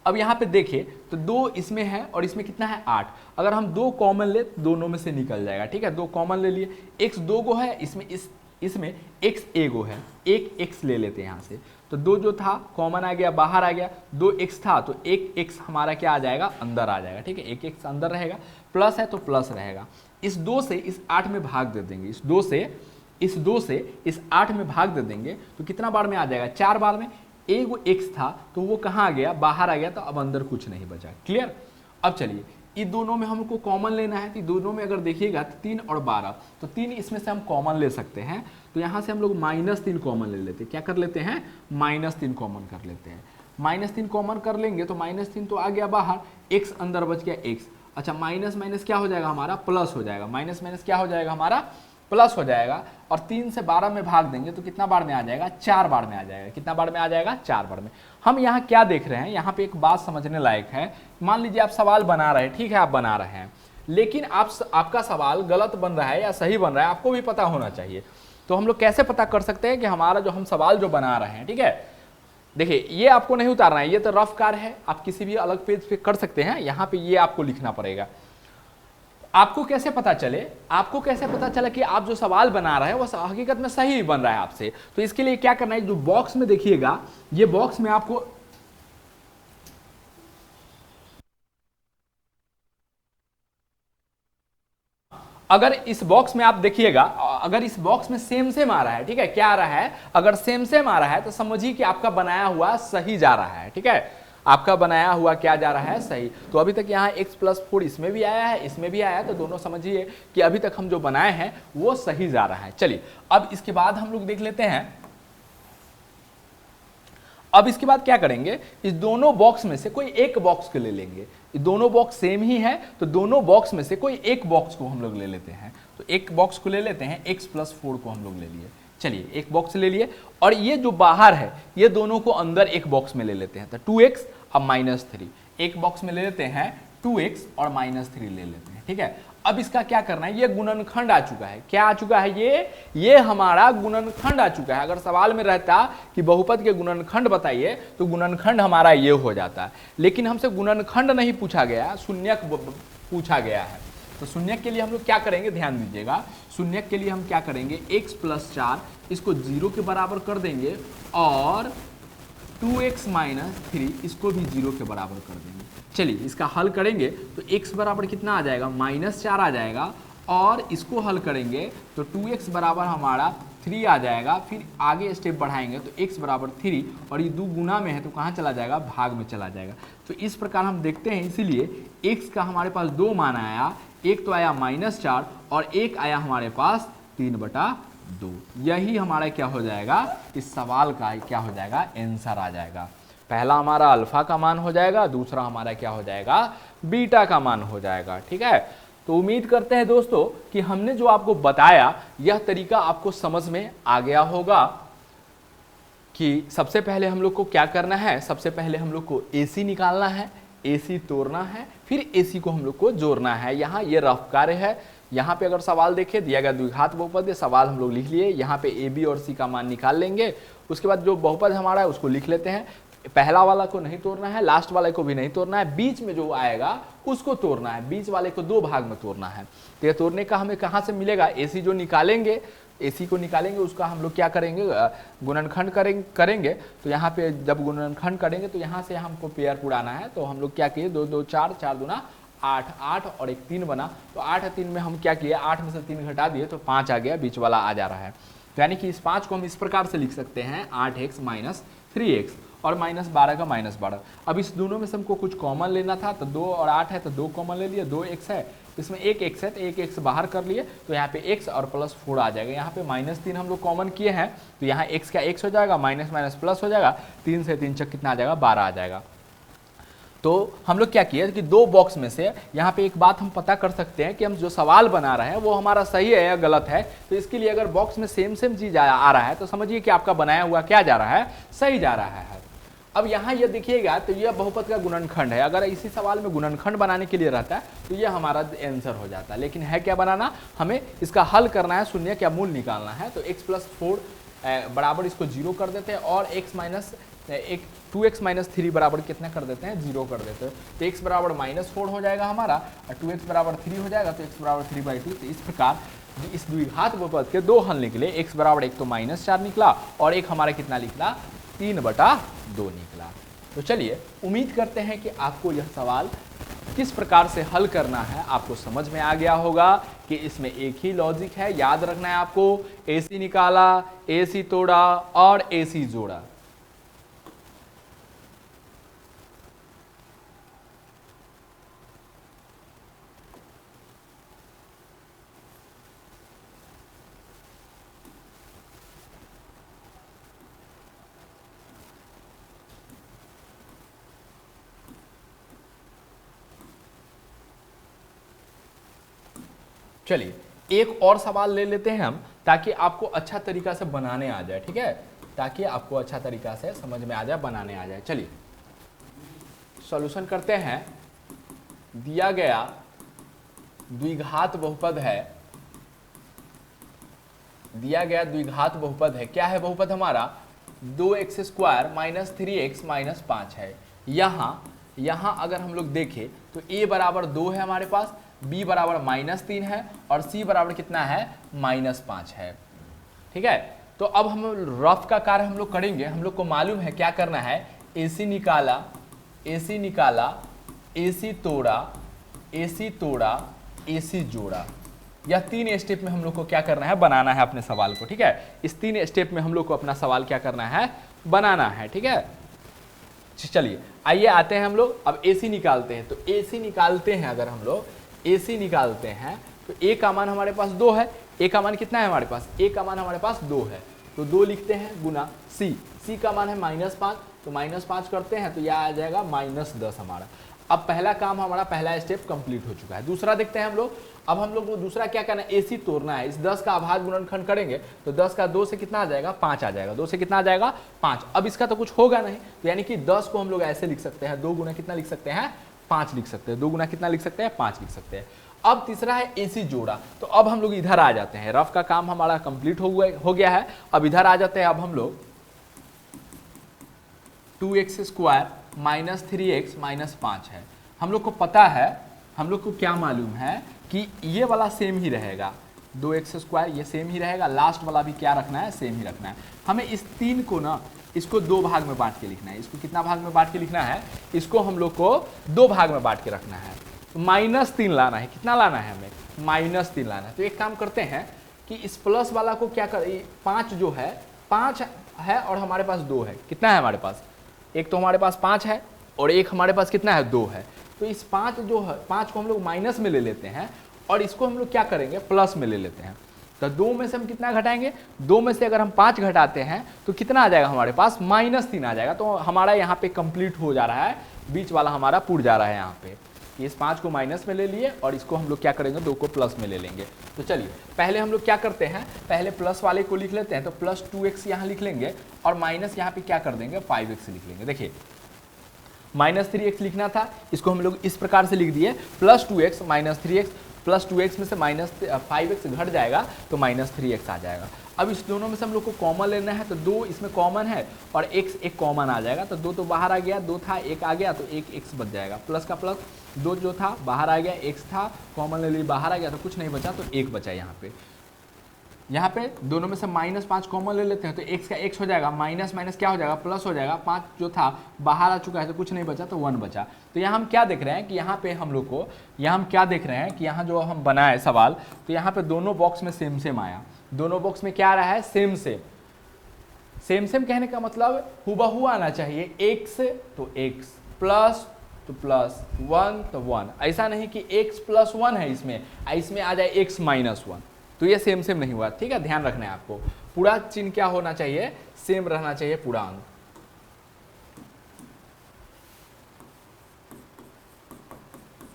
अब यहाँ पे देखिए तो 2 इसमें है और इसमें कितना है, 8। अगर हम 2 कॉमन ले तो दोनों में से निकल जाएगा, ठीक है। 2 कॉमन ले लिए, x 2 गो है, इसमें x 1 गो है, एक x ले लेते हैं यहाँ से। तो 2 जो था कॉमन आ गया, बाहर आ गया। 2x था तो 1x हमारा क्या आ जाएगा, अंदर आ जाएगा, ठीक है। 1x अंदर रहेगा, प्लस है तो प्लस रहेगा। इस 2 से इस 8 में भाग दे देंगे, इस 2 से इस 8 में भाग दे देंगे तो कितना बार में आ जाएगा, 4 बार में। एक x था तो वो कहाँ आ गया, बाहर आ गया, तो अब अंदर कुछ नहीं बचा। क्लियर। अब चलिए इन दोनों में हमको कॉमन लेना है, तो दोनों में अगर देखिएगा तो 3 और 12, तो 3 इसमें से हम कॉमन ले सकते हैं। तो यहाँ से हम लोग -3 कॉमन ले लेते हैं। क्या कर लेते हैं, -3 कॉमन कर लेते हैं। -3 कॉमन कर लेंगे तो -3 तो आ गया बाहर, x अंदर बच गया x। अच्छा माइनस माइनस क्या हो जाएगा हमारा, प्लस हो जाएगा। माइनस माइनस क्या हो जाएगा हमारा, प्लस हो जाएगा, और 3 से 12 में भाग देंगे तो कितना बार में आ जाएगा, 4 बार में आ जाएगा। कितना बार में आ जाएगा, 4 बार में। हम यहाँ क्या देख रहे हैं, यहाँ पे एक बात समझने लायक है। मान लीजिए आप सवाल बना रहे हैं, ठीक है, आप बना रहे हैं, लेकिन आपका सवाल गलत बन रहा है या सही बन रहा है, आपको भी पता होना चाहिए। तो हम लोग कैसे पता कर सकते हैं कि हमारा जो हम सवाल जो बना रहे हैं, ठीक है, देखिए ये आपको नहीं उतारना है, ये तो रफ कार्य है, आप किसी भी अलग पेज पे कर सकते हैं। यहाँ पे ये आपको लिखना पड़ेगा। आपको कैसे पता चले, आपको कैसे पता चला कि आप जो सवाल बना रहे हैं वो हकीकत में सही बन रहा है आपसे? तो इसके लिए क्या करना है, जो बॉक्स में देखिएगा, ये बॉक्स में आपको अगर इस बॉक्स में आप देखिएगा, अगर इस बॉक्स में सेम सेम आ रहा है, ठीक है, क्या आ रहा है, अगर सेम सेम आ रहा है तो समझिए कि आपका बनाया हुआ सही जा रहा है, ठीक है, आपका बनाया हुआ क्या जा रहा है, सही। तो अभी तक यहाँ x+4 इसमें भी आया है, इसमें भी आया है, तो दोनों समझिए कि अभी तक हम जो बनाए हैं वो सही जा रहा है। चलिए अब इसके बाद हम लोग देख लेते हैं, अब इसके बाद क्या करेंगे, इस दोनों बॉक्स में से कोई एक बॉक्स को ले लेंगे। ये दोनों बॉक्स सेम ही है, तो दोनों बॉक्स में से कोई एक बॉक्स को हम लोग ले लेते हैं। तो एक बॉक्स को ले लेते हैं, x+4 को हम लोग ले लिए। चलिए एक बॉक्स ले लिए, और ये जो बाहर है ये दोनों को अंदर एक बॉक्स में ले लेते हैं। तो 2x अब -3, एक बॉक्स में ले लेते हैं 2x और -3 ले लेते हैं, ठीक है। अब इसका क्या करना है, ये गुणनखंड आ चुका है। क्या आ चुका है, ये हमारा गुणनखंड आ चुका है। अगर सवाल में रहता कि बहुपद के गुणनखंड बताइए तो गुणनखंड हमारा ये हो जाता है, लेकिन हमसे गुणनखंड नहीं पूछा गया, शून्यक पूछा गया है। तो शून्यक के लिए हम लोग क्या करेंगे, ध्यान दीजिएगा, शून्यक के लिए हम क्या करेंगे, x+4 इसको 0 के बराबर कर देंगे, और 2x - 3 इसको भी 0 के बराबर कर देंगे। चलिए इसका हल करेंगे तो x बराबर कितना आ जाएगा, -4 आ जाएगा, और इसको हल करेंगे तो 2x बराबर हमारा 3 आ जाएगा। फिर आगे स्टेप बढ़ाएंगे तो x बराबर 3, और ये 2 गुना में है तो कहाँ चला जाएगा, भाग में चला जाएगा। तो इस प्रकार हम देखते हैं, इसीलिए x का हमारे पास 2 मान आया, एक तो आया -4 और एक आया हमारे पास 3/2। यही हमारा क्या हो जाएगा, इस सवाल का क्या हो जाएगा, आंसर आ जाएगा। पहला हमारा अल्फा का मान हो जाएगा, दूसरा हमारा क्या हो जाएगा, बीटा का मान हो जाएगा, ठीक है। तो उम्मीद करते हैं दोस्तों कि हमने जो आपको बताया यह तरीका आपको समझ में आ गया होगा कि सबसे पहले हम लोग को क्या करना है, सबसे पहले हम लोग को AC निकालना है, AC तोड़ना है, फिर AC को हम लोग को जोड़ना है। यहाँ ये रफ कार्य है। यहाँ पे अगर सवाल देखें, दिया गया द्विघात बहुपद, सवाल हम लोग लिख लिए, यहाँ पे A, B और C का मान निकाल लेंगे। उसके बाद जो बहुपद हमारा है उसको लिख लेते हैं। पहला वाला को नहीं तोड़ना है, लास्ट वाले को भी नहीं तोड़ना है, बीच में जो आएगा उसको तोड़ना है, बीच वाले को 2 भाग में तोड़ना है। तो ये तोड़ने का हमें कहाँ से मिलेगा, AC जो निकालेंगे, AC को निकालेंगे, उसका हम लोग क्या करेंगे, गुणनखंड करेंगे। तो यहाँ पे जब गुणनखंड करेंगे तो यहाँ से हमको पेयर उड़ाना है। तो हम लोग क्या किए, 2 2 4, 4 दूना 8, 8 और एक 3 बना। तो 8 3 में हम क्या किए, 8 में से 3 घटा दिए तो 5 आ गया, बीच वाला आ जा रहा है। तो यानी कि इस 5 को हम इस प्रकार से लिख सकते हैं, 8x - 3x और -12 का -12। अब इस दोनों में से हमको कुछ कॉमन लेना था, तो 2 और 8 है तो 2 कॉमन ले लिए, 2x है, इसमें 1x है तो 1x बाहर कर लिए, तो यहाँ पे x और +4 आ जाएगा। यहाँ पे -3 हम लोग कॉमन किए हैं, तो यहाँ x का x हो जाएगा, माइनस माइनस प्लस हो जाएगा, 3 से 3 चक कितना आ जाएगा, 12 आ जाएगा। तो हम लोग क्या किए कि 2 बॉक्स में से यहाँ पे एक बात हम पता कर सकते हैं कि हम जो सवाल बना रहे हैं वो हमारा सही है या गलत है। तो इसके लिए अगर बॉक्स में सेम सेम चीज आ रहा है तो समझिए कि आपका बनाया हुआ क्या जा रहा है, सही जा रहा है। अब यहाँ ये देखिएगा तो यह बहुपद का गुणनखंड है। अगर इसी सवाल में गुणनखंड बनाने के लिए रहता है तो यह हमारा आंसर हो जाता है, लेकिन है क्या बनाना, हमें इसका हल करना है, शून्य क्या मूल निकालना है। तो x+4 बराबर इसको 0 कर देते हैं, और एक 2x - 3 बराबर कितना कर देते हैं, 0 कर देते हैं। तो x बराबर -4 हो जाएगा हमारा, और 2x बराबर 3 हो जाएगा, तो x बराबर 3/2। तो इस प्रकार इस द्विघात बहुपद के 2 हल निकले। x बराबर एक तो -4 निकला, और एक हमारा कितना निकला, 3/2 निकला। तो चलिए उम्मीद करते हैं कि आपको यह सवाल किस प्रकार से हल करना है आपको समझ में आ गया होगा कि इसमें एक ही लॉजिक है। याद रखना है आपको, AC निकाला, AC तोड़ा और AC जोड़ा। चलिए एक और सवाल ले लेते हैं हम, ताकि आपको अच्छा तरीका से बनाने आ जाए, ठीक है, ताकि आपको अच्छा तरीका से समझ में आ जाए, बनाने आ जाए। चलिए सॉल्यूशन करते हैं। दिया गया द्विघात बहुपद है, दिया गया द्विघात बहुपद है, क्या है बहुपद हमारा, 2x² माइनस 3x माइनस 5 है। यहाँ अगर हम लोग देखें तो a बराबर 2 है हमारे पास, b बराबर -3 है और c बराबर कितना है, -5 है। ठीक है, तो अब हम रफ का कार्य हम लोग करेंगे। हम लोग को मालूम है क्या करना है, AC निकाला, AC तोड़ा, AC जोड़ा। यह 3 स्टेप में हम लोग को क्या करना है, बनाना है अपने सवाल को। ठीक है, इस 3 स्टेप में हम लोग को अपना सवाल क्या करना है, बनाना है। ठीक है, चलिए आइए आते हैं हम लोग अब AC निकालते हैं। तो AC निकालते हैं, अगर हम लोग AC निकालते हैं तो A का मान हमारे पास 2 है। A का मान कितना है हमारे पास, A का मान हमारे पास 2 है, तो 2 लिखते हैं गुना C का मान है -5, तो -5 करते हैं तो यह आ जाएगा -10 हमारा। अब पहला काम हमारा, पहला स्टेप कंप्लीट हो चुका है। दूसरा देखते हैं हम लोग। अब हम लोग को दूसरा क्या करना है, AC तोड़ना है। इस 10 का अभाज्य गुणनखंड करेंगे तो 10 का 2 से कितना आ जाएगा, 5 आ जाएगा। 2 से कितना आ जाएगा, 5। अब इसका तो कुछ होगा नहीं, तो यानी कि 10 को हम लोग ऐसे लिख सकते हैं, 2 गुना कितना लिख सकते हैं, 5 लिख सकते हैं। 2 गुना कितना लिख सकते हैं, 5 लिख सकते हैं। अब तीसरा है AC जोड़ा। तो अब हम लोग इधर आ जाते हैं, रफ का काम हमारा कंप्लीट हो गया है। अब इधर आ जाते हैं। अब हम लोग 2x² माइनस 3x माइनस 5 है। हम लोग को पता है, हम लोग को क्या मालूम है कि ये वाला सेम ही रहेगा, 2x² ये सेम ही रहेगा। लास्ट वाला भी क्या रखना है, सेम ही रखना है। हमें इस 3 को ना, इसको 2 भाग में बांट के लिखना है। इसको कितना भाग में बांट के लिखना है, इसको हम लोग को 2 भाग में बांट के रखना है। तो -3 लाना है। कितना लाना है हमें, -3 लाना है। तो एक काम करते हैं कि इस प्लस वाला को क्या कर, 5 जो है, 5 है और हमारे पास 2 है। कितना है हमारे पास, एक तो हमारे पास 5 है और एक हमारे पास कितना है, 2 है। तो इस 5 जो है, 5 को हम लोग माइनस में ले लेते हैं और इसको हम लोग क्या करेंगे, प्लस में ले लेते हैं। तो 2 में से हम कितना घटाएंगे, 2 में से अगर हम 5 घटाते हैं तो कितना आ जाएगा हमारे पास, -3 आ जाएगा। तो हमारा यहाँ पे कंप्लीट हो जा रहा है, बीच वाला हमारा पूर जा रहा है यहाँ पे। इस 5 को माइनस में ले लिए और इसको हम लोग क्या करेंगे, 2 को प्लस में ले लेंगे। तो चलिए पहले हम लोग क्या करते हैं, पहले प्लस वाले को लिख लेते हैं। तो प्लस 2x यहाँ लिख लेंगे और माइनस यहाँ पे क्या कर देंगे, 5x लिख लेंगे। देखिए -3x लिखना था, इसको हम लोग इस प्रकार से लिख दिए, +2x माइनस 3x, +2x में से -5x घट जाएगा तो -3x आ जाएगा। अब इस दोनों में से हम लोग को कॉमन लेना है, तो 2 इसमें कॉमन है और x एक कॉमन आ जाएगा। तो 2 तो बाहर आ गया, 2 था 1 आ गया, तो 1x बच जाएगा। प्लस का प्लस, 2 जो था बाहर आ गया, x था कॉमन ले लिए बाहर आ गया, तो कुछ नहीं बचा, तो 1 बचा यहाँ पे। यहाँ पे दोनों में से -5 कॉमन ले लेते हैं, तो x का x हो जाएगा, माइनस माइनस क्या हो जाएगा, प्लस हो जाएगा। 5 जो था बाहर आ चुका है, तो कुछ नहीं बचा, तो 1 बचा। तो यहाँ हम क्या देख रहे हैं कि यहाँ पे हम लोग को, यहाँ हम क्या देख रहे हैं कि यहाँ जो हम बनाए सवाल, तो यहाँ पे दोनों बॉक्स में सेम सेम आया। दोनों बॉक्स में क्या आ रहा है, सेम सेम। सेम सेम कहने का मतलब हुबहू आना चाहिए। x तो x, प्लस तो प्लस, 1 तो 1। ऐसा नहीं कि x + 1 है इसमें आ जाए x - 1, तो ये सेम सेम नहीं हुआ। ठीक है, ध्यान रखना है आपको, पूरा चिन्ह क्या होना चाहिए, सेम रहना चाहिए पूरा अंक।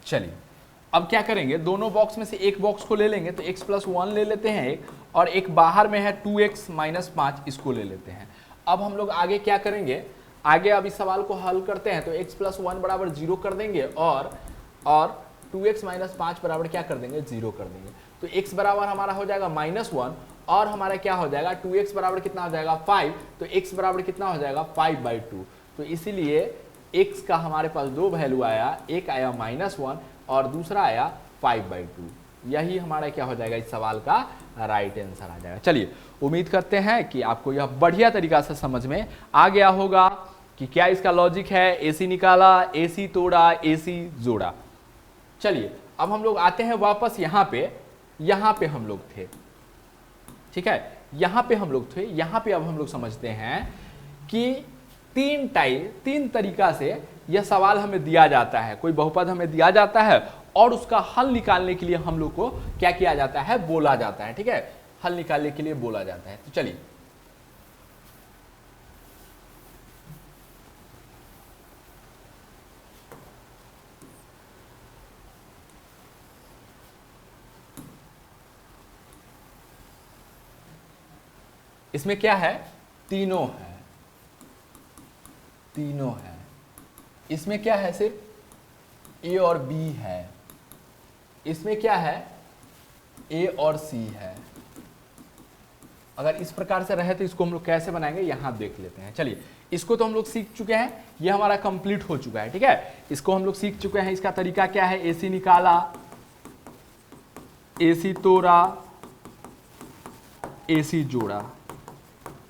चलिए अब क्या करेंगे, दोनों बॉक्स में से एक बॉक्स को ले लेंगे, तो x + 1 ले लेते हैं एक, और एक बाहर में है 2x - 5, इसको ले लेते हैं। अब हम लोग आगे क्या करेंगे, आगे अब इस सवाल को हल करते हैं। तो x + 1 बराबर 0 कर देंगे और 2x - 5 बराबर क्या कर देंगे, 0 कर देंगे। तो x बराबर हमारा हो जाएगा -1 और हमारा क्या हो जाएगा, 2x बराबर कितना हो जाएगा, 5। तो x बराबर कितना हो जाएगा, 5/2। तो इसीलिए x का हमारे पास 2 वैल्यू आया, एक आया -1 और दूसरा आया 5/2। यही हमारा क्या हो जाएगा, इस सवाल का राइट आंसर आ जाएगा। चलिए उम्मीद करते हैं कि आपको यह बढ़िया तरीका से समझ में आ गया होगा कि क्या इसका लॉजिक है। AC निकाला, AC तोड़ा, AC जोड़ा। चलिए अब हम लोग आते हैं वापस यहाँ पे हम लोग थे। ठीक है, यहाँ पे हम लोग थे। यहाँ पे अब हम लोग समझते हैं कि 3 तरीका से यह सवाल हमें दिया जाता है। कोई बहुपद हमें दिया जाता है और उसका हल निकालने के लिए हम लोग को क्या किया जाता है, बोला जाता है। ठीक है, हल निकालने के लिए बोला जाता है। तो चलिए इसमें क्या है, तीनों है, तीनों है। इसमें क्या है, सिर्फ ए और बी है। इसमें क्या है, ए और सी है। अगर इस प्रकार से रहे तो इसको हम लोग कैसे बनाएंगे, यहां देख लेते हैं। चलिए, इसको तो हम लोग सीख चुके हैं, ये हमारा कंप्लीट हो चुका है, ठीक है। इसको हम लोग सीख चुके हैं। इसका तरीका क्या है, एसी निकाला, एसी तोड़ा, एसी जोड़ा,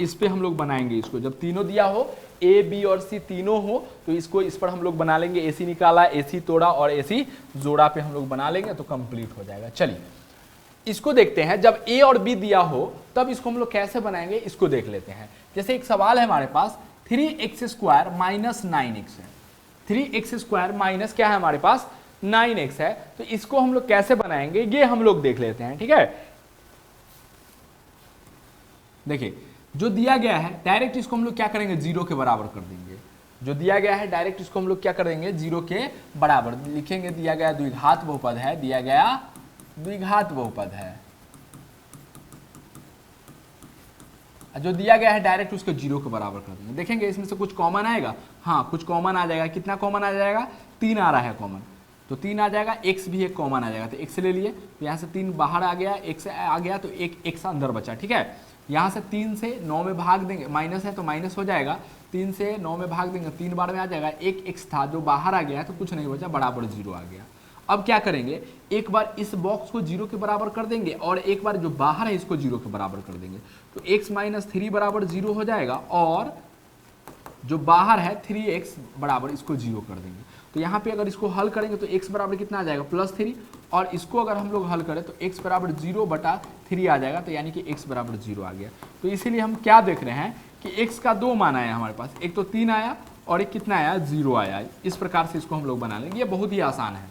इस पे हम लोग बनाएंगे इसको। जब तीनों दिया हो, ए बी और सी तीनों हो, तो इसको इस पर हम लोग बना लेंगे। एसी निकाला, एसी तोड़ा और एसी जोड़ा पे हम लोग बना लेंगे तो कंप्लीट हो जाएगा। चलिए, इसको देखते हैं। जब ए और बी दिया हो तब इसको हम लोग कैसे बनाएंगे, इसको देख लेते हैं। जैसे एक सवाल है हमारे पास, 3x² माइनस 9x है। 3x² माइनस क्या है हमारे पास, 9x है। तो इसको हम लोग कैसे बनाएंगे, ये हम लोग देख लेते हैं, ठीक है। देखिए, जो दिया गया है डायरेक्ट इसको हम लोग क्या करेंगे, 0 के बराबर कर देंगे। जो दिया गया है डायरेक्ट इसको हम लोग क्या कर देंगे, 0 के बराबर लिखेंगे। दिया गया द्विघात बहुपद है, दिया गया द्विघात बहुपद है। जो दिया गया है डायरेक्ट उसको 0 के बराबर कर देंगे। देखेंगे इसमें से कुछ कॉमन आएगा, हाँ कुछ कॉमन आ जाएगा। कितना कॉमन आ जाएगा, 3 आ रहा है कॉमन, तो 3 आ जाएगा। x भी एक कॉमन आ जाएगा, तो x ले लिए, तो यहाँ से 3 बाहर आ गया, x आ गया, तो एक x अंदर बचा, ठीक है। यहाँ से 3 से 9 में भाग देंगे, माइनस है तो माइनस हो जाएगा, 3 से 9 में भाग देंगे, 3 बार में आ जाएगा। एक x था जो बाहर आ गया, तो कुछ नहीं बचा, बराबर 0 आ गया। अब क्या करेंगे, एक बार इस बॉक्स को 0 के बराबर कर देंगे और एक बार जो बाहर है इसको 0 के बराबर कर देंगे, तो x माइनस 3 बराबर 0 हो जाएगा, और जो बाहर है 3x बराबर इसको 0 कर देंगे। तो यहाँ पे अगर इसको हल करेंगे तो x बराबर कितना आ जाएगा, +3, और इसको अगर हम लोग हल करें तो x बराबर 0/3 आ जाएगा, तो यानी कि x बराबर 0 आ गया। तो इसीलिए हम क्या देख रहे हैं कि x का 2 मान आया हमारे पास, एक तो 3 आया और एक कितना आया, 0 आया। इस प्रकार से इसको हम लोग बना लेंगे। ये बहुत ही आसान है,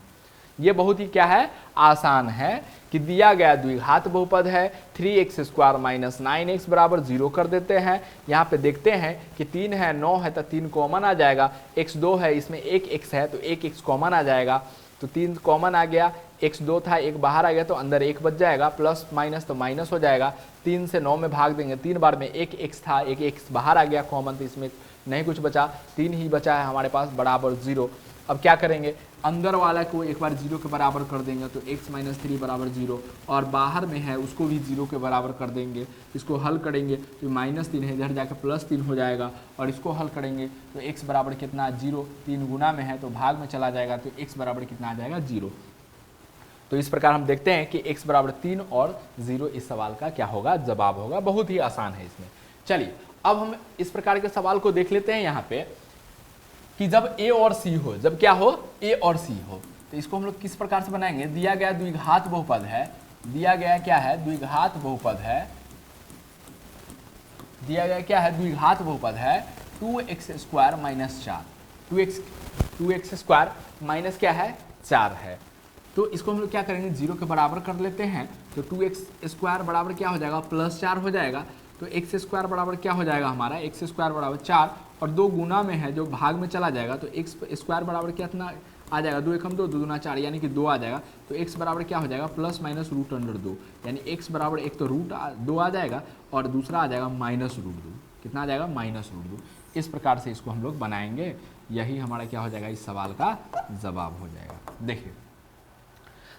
ये बहुत ही क्या है, आसान है कि दिया गया द्विघात बहुपद है, 3x² माइनस 9x बराबर 0 कर देते हैं। यहाँ पे देखते हैं कि 3 है, 9 है, तो 3 कॉमन आ जाएगा। x2 है, इसमें एक x है, तो एक x कॉमन आ जाएगा, तो 3 कॉमन आ गया। x2 था, एक बाहर आ गया, तो अंदर एक बच जाएगा, प्लस माइनस तो माइनस हो जाएगा। 3 से 9 में भाग देंगे, 3 बार में एक x था, एक x बाहर आ गया कॉमन, तो इसमें नहीं कुछ बचा, 3 ही बचा है हमारे पास, बराबर 0। अब क्या करेंगे, अंदर वाला को एक बार 0 के बराबर कर देंगे, तो x माइनस 3 बराबर 0, और बाहर में है उसको भी 0 के बराबर कर देंगे। इसको हल करेंगे तो -3 है, इधर जाकर +3 हो जाएगा, और इसको हल करेंगे तो x बराबर कितना, 0। 3 गुना में है तो भाग में चला जाएगा, तो x बराबर कितना आ जाएगा, 0। तो इस प्रकार हम देखते हैं कि x बराबर 3 और 0 इस सवाल का क्या होगा, जवाब होगा। बहुत ही आसान है इसमें। चलिए, अब हम इस प्रकार के सवाल को देख लेते हैं यहाँ पे, कि जब a और c हो, जब क्या हो, a और c हो, तो इसको हम लोग किस प्रकार से बनाएंगे। दिया गया द्विघात बहुपद है, दिया गया क्या है, द्विघात बहुपद है, दिया गया क्या है, द्विघात बहुपद है 2x² माइनस 4, 2x² माइनस क्या है, 4 है। तो इसको हम लोग क्या करेंगे, 0 के बराबर कर लेते हैं, तो 2x² बराबर क्या हो जाएगा, +4 हो जाएगा। तो x² बराबर क्या हो जाएगा हमारा, x² बराबर 4, और 2 गुना में है जो भाग में चला जाएगा, तो x² बराबर कितना आ जाएगा, 2 एकम 2, 2 दूना 4, यानी कि 2 आ जाएगा। तो x बराबर क्या हो जाएगा, ±√2, यानी x बराबर एक तो √2 आ जाएगा और दूसरा आ जाएगा -√2। कितना आ जाएगा, -√2। इस प्रकार से इसको हम लोग बनाएंगे, यही हमारा क्या हो जाएगा, इस सवाल का जवाब हो जाएगा। देखिए,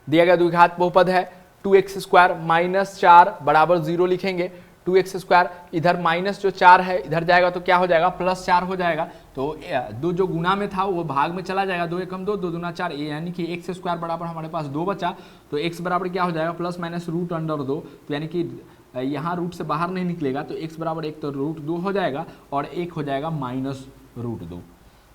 दिया गया द्विघात बहुपद है, 2x² माइनस 4 बराबर 0 लिखेंगे। 2x², इधर माइनस जो 4 है इधर जाएगा तो क्या हो जाएगा, +4 हो जाएगा। तो 2 जो गुना में था वो भाग में चला जाएगा, 2 एकम 2, 2 दूना 4, यानी कि x² बराबर हमारे पास 2 बचा। तो x बराबर क्या हो जाएगा, ±√2, तो यानी कि यहाँ रूट से बाहर नहीं निकलेगा, तो x बराबर एक तो √2 हो जाएगा और एक हो जाएगा -√2।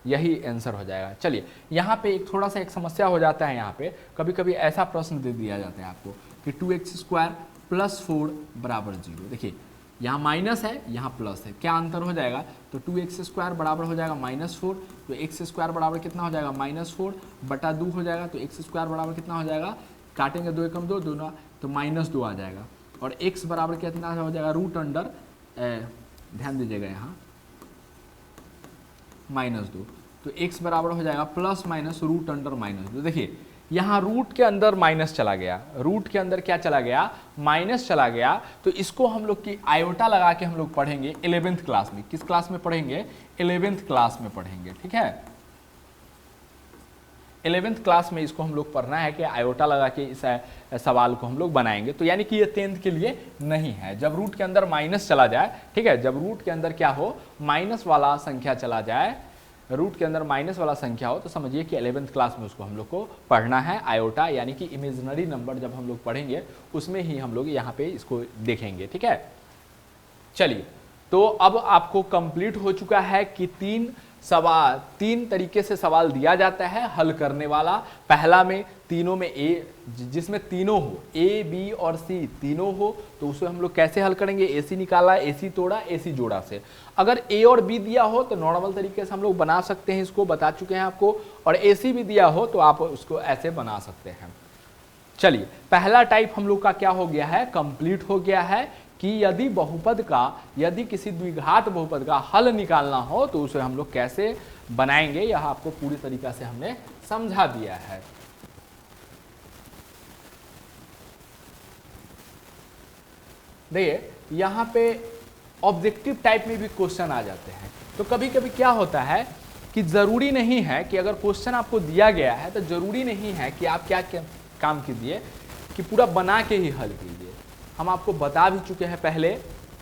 यही आंसर हो जाएगा। चलिए, यहाँ पे एक थोड़ा सा एक समस्या हो जाता है। यहाँ पे कभी कभी ऐसा प्रश्न दे दिया जाता है आपको कि 2x² + 4 बराबर 0। देखिए, यहाँ माइनस है, यहाँ प्लस है, क्या अंतर हो जाएगा, तो 2x² बराबर हो जाएगा -4, तो x² बराबर कितना हो जाएगा, -4/2 हो जाएगा। तो x² बराबर कितना हो जाएगा, काटेंगे 2 एकम 2, 2 तो -2 आ जाएगा, और x बराबर कितना हो जाएगा, √, ध्यान दीजिएगा यहाँ -2, तो x बराबर हो जाएगा ±√2। देखिए, यहाँ रूट के अंदर माइनस चला गया, रूट के अंदर क्या चला गया, माइनस चला गया। तो इसको हम लोग की आयोटा लगा के हम लोग पढ़ेंगे 11th क्लास में। किस क्लास में पढ़ेंगे, 11th क्लास में पढ़ेंगे, ठीक है। 11th क्लास में इसको हम लोग पढ़ना है कि आयोटा लगा के इस सवाल को हम लोग बनाएंगे। तो यानी कि ये 10th के लिए नहीं है। जब रूट के अंदर माइनस चला जाए, ठीक है, जब रूट के अंदर क्या हो, माइनस वाला संख्या चला जाए, रूट के अंदर माइनस वाला संख्या हो, तो समझिए कि 11th क्लास में उसको हम लोग को पढ़ना है आयोटा, यानी कि इमेजिनरी नंबर जब हम लोग पढ़ेंगे उसमें ही हम लोग यहाँ पे इसको देखेंगे, ठीक है। चलिए, तो अब आपको कंप्लीट हो चुका है कि तीन तरीके से सवाल दिया जाता है हल करने वाला। पहला में तीनों में जिसमें तीनों हो, ए बी और सी तीनों हो, तो उसे हम लोग कैसे हल करेंगे, एसी निकाला, एसी तोड़ा, एसी जोड़ा से। अगर ए और बी दिया हो तो नॉर्मल तरीके से हम लोग बना सकते हैं, इसको बता चुके हैं आपको, और एसी भी दिया हो तो आप उसको ऐसे बना सकते हैं। चलिए, पहला टाइप हम लोग का क्या हो गया है, कंप्लीट हो गया है कि यदि किसी द्विघात बहुपद का हल निकालना हो तो उसे हम लोग कैसे बनाएंगे, यह आपको पूरी तरीका से हमने समझा दिया है। देखिए, यहाँ पे ऑब्जेक्टिव टाइप में भी क्वेश्चन आ जाते हैं। तो कभी कभी क्या होता है कि जरूरी नहीं है कि अगर क्वेश्चन आपको दिया गया है तो जरूरी नहीं है कि आप क्या काम कीजिए कि पूरा बना के ही हल कीजिए। हम आपको बता भी चुके हैं पहले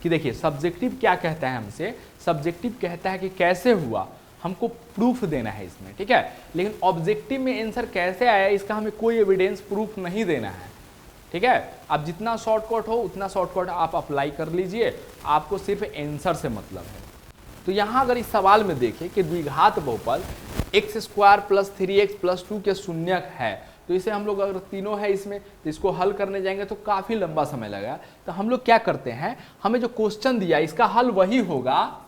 कि देखिए सब्जेक्टिव क्या कहता है हमसे, सब्जेक्टिव कहता है कि कैसे हुआ, हमको प्रूफ देना है इसमें, ठीक है। लेकिन ऑब्जेक्टिव में आंसर कैसे आया इसका हमें कोई एविडेंस प्रूफ नहीं देना है, ठीक है। अब जितना शॉर्टकट हो उतना शॉर्टकट आप अप्लाई कर लीजिए, आपको सिर्फ आंसर से मतलब है। तो यहाँ अगर इस सवाल में देखें कि द्विघात बहुपद x² + 3x + 2 के शून्यक है, तो इसे हम लोग अगर तीनों है इसमें तो इसको हल करने जाएंगे तो काफ़ी लंबा समय लगेगा। तो हम लोग क्या करते हैं, हमें जो क्वेश्चन दिया इसका हल वही होगा,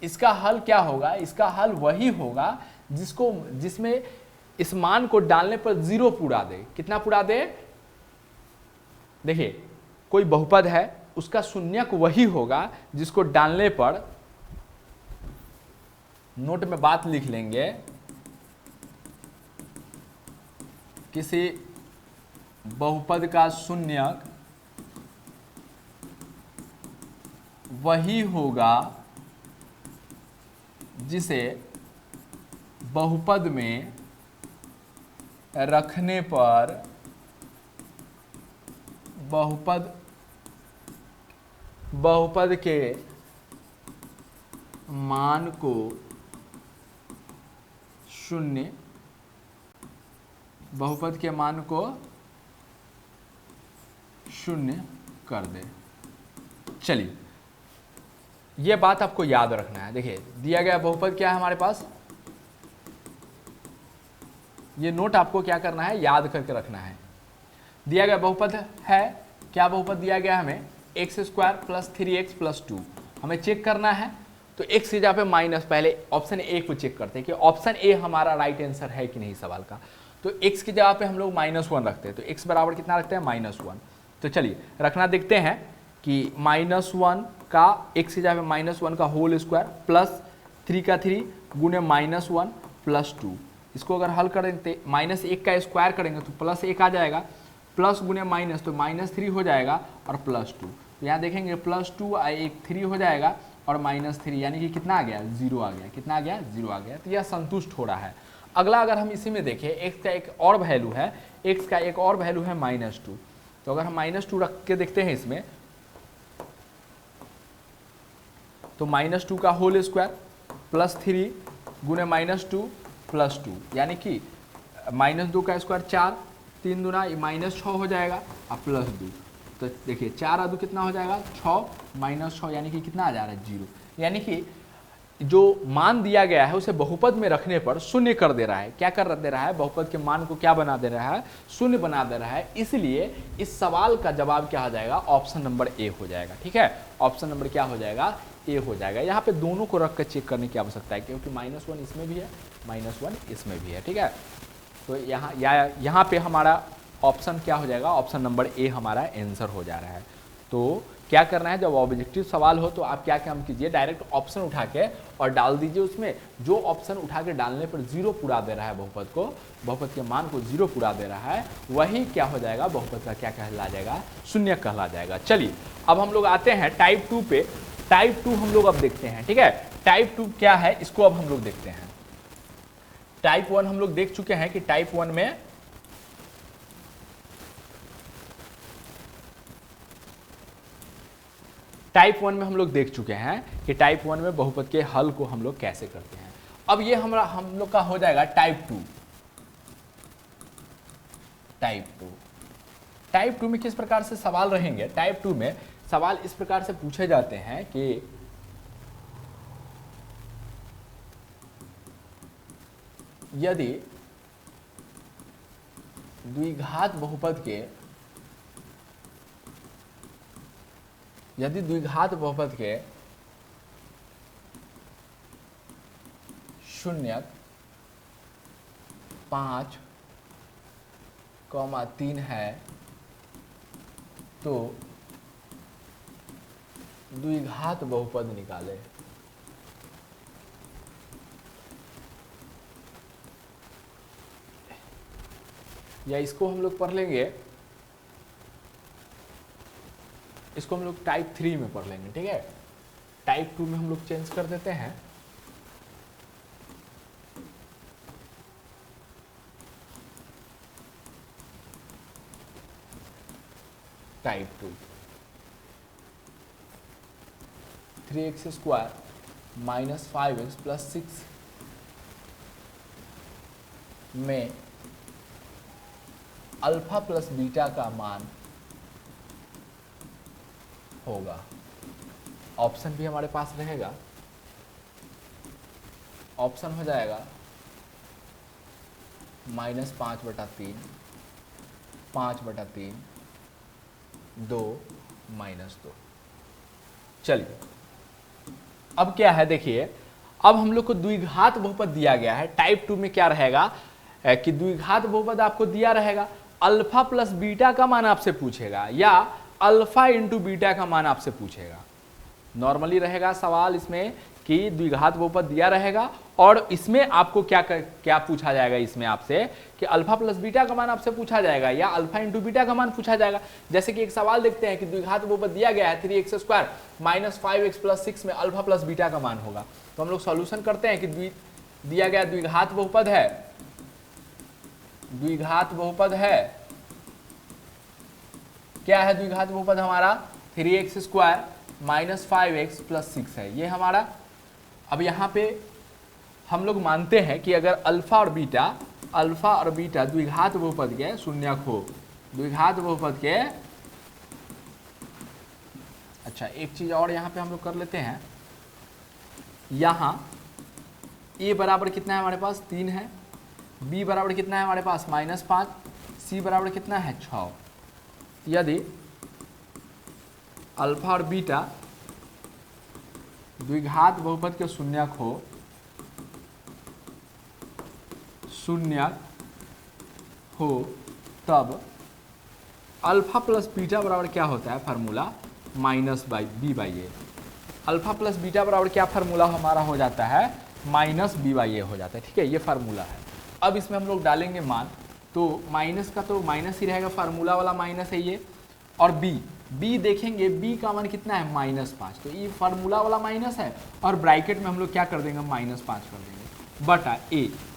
इसका हल क्या होगा, इसका हल वही होगा जिसमें इस मान को डालने पर 0 पूरा दे। कितना पूरा दे, देखिए कोई बहुपद है उसका शून्यक वही होगा जिसको डालने पर, नोट में बात लिख लेंगे, किसी बहुपद का शून्यक वही होगा जिसे बहुपद में रखने पर बहुपद के मान को शून्य, बहुपद के मान को शून्य कर दे। चलिए, यह बात आपको याद रखना है। देखिए दिया गया बहुपद क्या है हमारे पास, ये नोट आपको क्या करना है, याद करके रखना है। दिया गया बहुपद है, क्या बहुपद दिया गया हमें, x² + 3x + 2। हमें चेक करना है तो x की जगह पे माइनस, पहले ऑप्शन ए को चेक करते हैं कि ऑप्शन ए हमारा राइट आंसर है कि नहीं सवाल का। तो x की जगह पे हम लोग -1 रखते हैं, तो x बराबर कितना रखते हैं, -1। तो चलिए रखना देखते हैं कि -1 का x की जगह पे -1 का होल स्क्वायर प्लस 3 का 3 गुने -1 + 2। इसको अगर हल करें तो -1 का स्क्वायर करेंगे तो +1 आ जाएगा, प्लस गुने माइनस तो -3 हो जाएगा और +2। तो यहाँ देखेंगे +2 1 3 हो जाएगा और -3 यानी कि कितना आ गया, 0 आ गया। कितना आ गया, 0 आ गया। तो यह संतुष्ट हो रहा है। अगला अगर हम इसी में देखें, x का एक और वैल्यू है, x का एक और वैल्यू है -2। तो अगर हम -2 रख के देखते हैं इसमें, तो -2 का होल स्क्वायर प्लस 3 गुने -2 + 2 यानी कि -2 का स्क्वायर 4, 3 दूना -6 हो जाएगा और +2। तो देखिए 4 और 2 कितना हो जाएगा, 6 -6 यानी कि कितना आ जा रहा है, 0। यानी कि जो मान दिया गया है उसे बहुपद में रखने पर शून्य कर दे रहा है। क्या कर दे रहा है, बहुपद के मान को क्या बना दे रहा है, शून्य बना दे रहा है। इसलिए इस सवाल का जवाब क्या हो जाएगा, ऑप्शन नंबर ए हो जाएगा। ठीक है, ऑप्शन नंबर क्या हो जाएगा, ए हो जाएगा। यहाँ पे दोनों को रख कर चेक करने की आवश्यकता है क्योंकि -1 इसमें भी है, -1 इसमें भी है। ठीक है, तो यहाँ पे हमारा ऑप्शन क्या हो जाएगा, ऑप्शन नंबर ए हमारा आंसर हो जा रहा है। तो क्या करना है, जब ऑब्जेक्टिव सवाल हो तो आप क्या काम कीजिए, डायरेक्ट ऑप्शन उठा के और डाल दीजिए उसमें। जो ऑप्शन उठा के डालने पर 0 पूरा दे रहा है बहुपद को, बहुपद के मान को 0 पूरा दे रहा है, वही क्या हो जाएगा, बहुपद का क्या कहला जाएगा, शून्य कहला जाएगा। चलिए अब हम लोग आते हैं टाइप 2 पे। टाइप 2 हम लोग अब देखते हैं, ठीक है। टाइप 2 क्या है, इसको अब हम लोग देखते हैं। टाइप 1 हम लोग देख चुके हैं कि टाइप 1 में हम लोग देख चुके हैं कि टाइप 1 में बहुपद के हल को हम लोग कैसे करते हैं। अब ये हम लोग का हो जाएगा टाइप 2। टाइप 2 में किस प्रकार से सवाल रहेंगे, टाइप 2 में सवाल इस प्रकार से पूछे जाते हैं कि यदि द्विघात बहुपद के शून्यक 5, 3 है तो द्विघात बहुपद निकाले। या इसको हम लोग पढ़ लेंगे, इसको हम लोग टाइप 3 में पढ़ लेंगे, ठीक है। टाइप 2 में हम लोग चेंज कर देते हैं। Type 2 3x² minus 5x plus 6 में अल्फा प्लस बीटा का मान होगा। ऑप्शन भी हमारे पास रहेगा, ऑप्शन हो जाएगा -5/3, 5/3, 2 -2। चलिए अब क्या है, देखिए अब हम लोग को द्विघात बहुपद दिया गया है। टाइप 2 में क्या रहेगा कि द्विघात बहुपद आपको दिया रहेगा, अल्फा प्लस बीटा का मान आपसे पूछेगा या अल्फा इंटू बीटा का मान आपसे पूछेगा। नॉर्मली रहेगा सवाल इसमें कि द्विघात बहुपद दिया रहेगा और इसमें आपको क्या पूछा जाएगा, इसमें आपसे कि अल्फा प्लस बीटा का मान आपसे पूछा जाएगा या अल्फा इंटू बीटा का मान पूछा जाएगा। जैसे कि एक सवाल देखते हैं कि द्विघात बहुपद दिया गया है 3x² माइनस 5x प्लस 6 में अल्फा प्लस बीटा का मान होगा। तो हम लोग सॉल्यूशन करते हैं कि दिया गया द्विघात बहुपद है, द्विघात बहुपद है, क्या है द्विघात बहुपद हमारा, 3x² माइनस 5x प्लस 6 है ये हमारा। अब यहाँ पे हम लोग मानते हैं कि अगर अल्फा और बीटा द्विघात बहुपद के शून्यक हो, द्विघात बहुपद के, अच्छा एक चीज और यहाँ पे हम लोग कर लेते हैं, यहाँ a बराबर कितना है हमारे पास 3 है, b बराबर कितना है हमारे पास -5, c बराबर कितना है 6। यदि अल्फा और बीटा द्विघात बहुपद के शून्यक हो तब अल्फा प्लस बीटा बराबर क्या होता है formula, -b/a। Alpha plus beta बराबर क्या फार्मूला हमारा हो जाता है, -b/a हो जाता है, ठीक है, ये फार्मूला है। अब इसमें हम लोग डालेंगे मान, तो माइनस का तो माइनस ही रहेगा, फार्मूला वाला माइनस है ये, और b देखेंगे, b का मान कितना है -5, तो ये फार्मूला वाला माइनस है और ब्रैकेट में हम लोग क्या कर देंगे -5 कर देंगे, बटा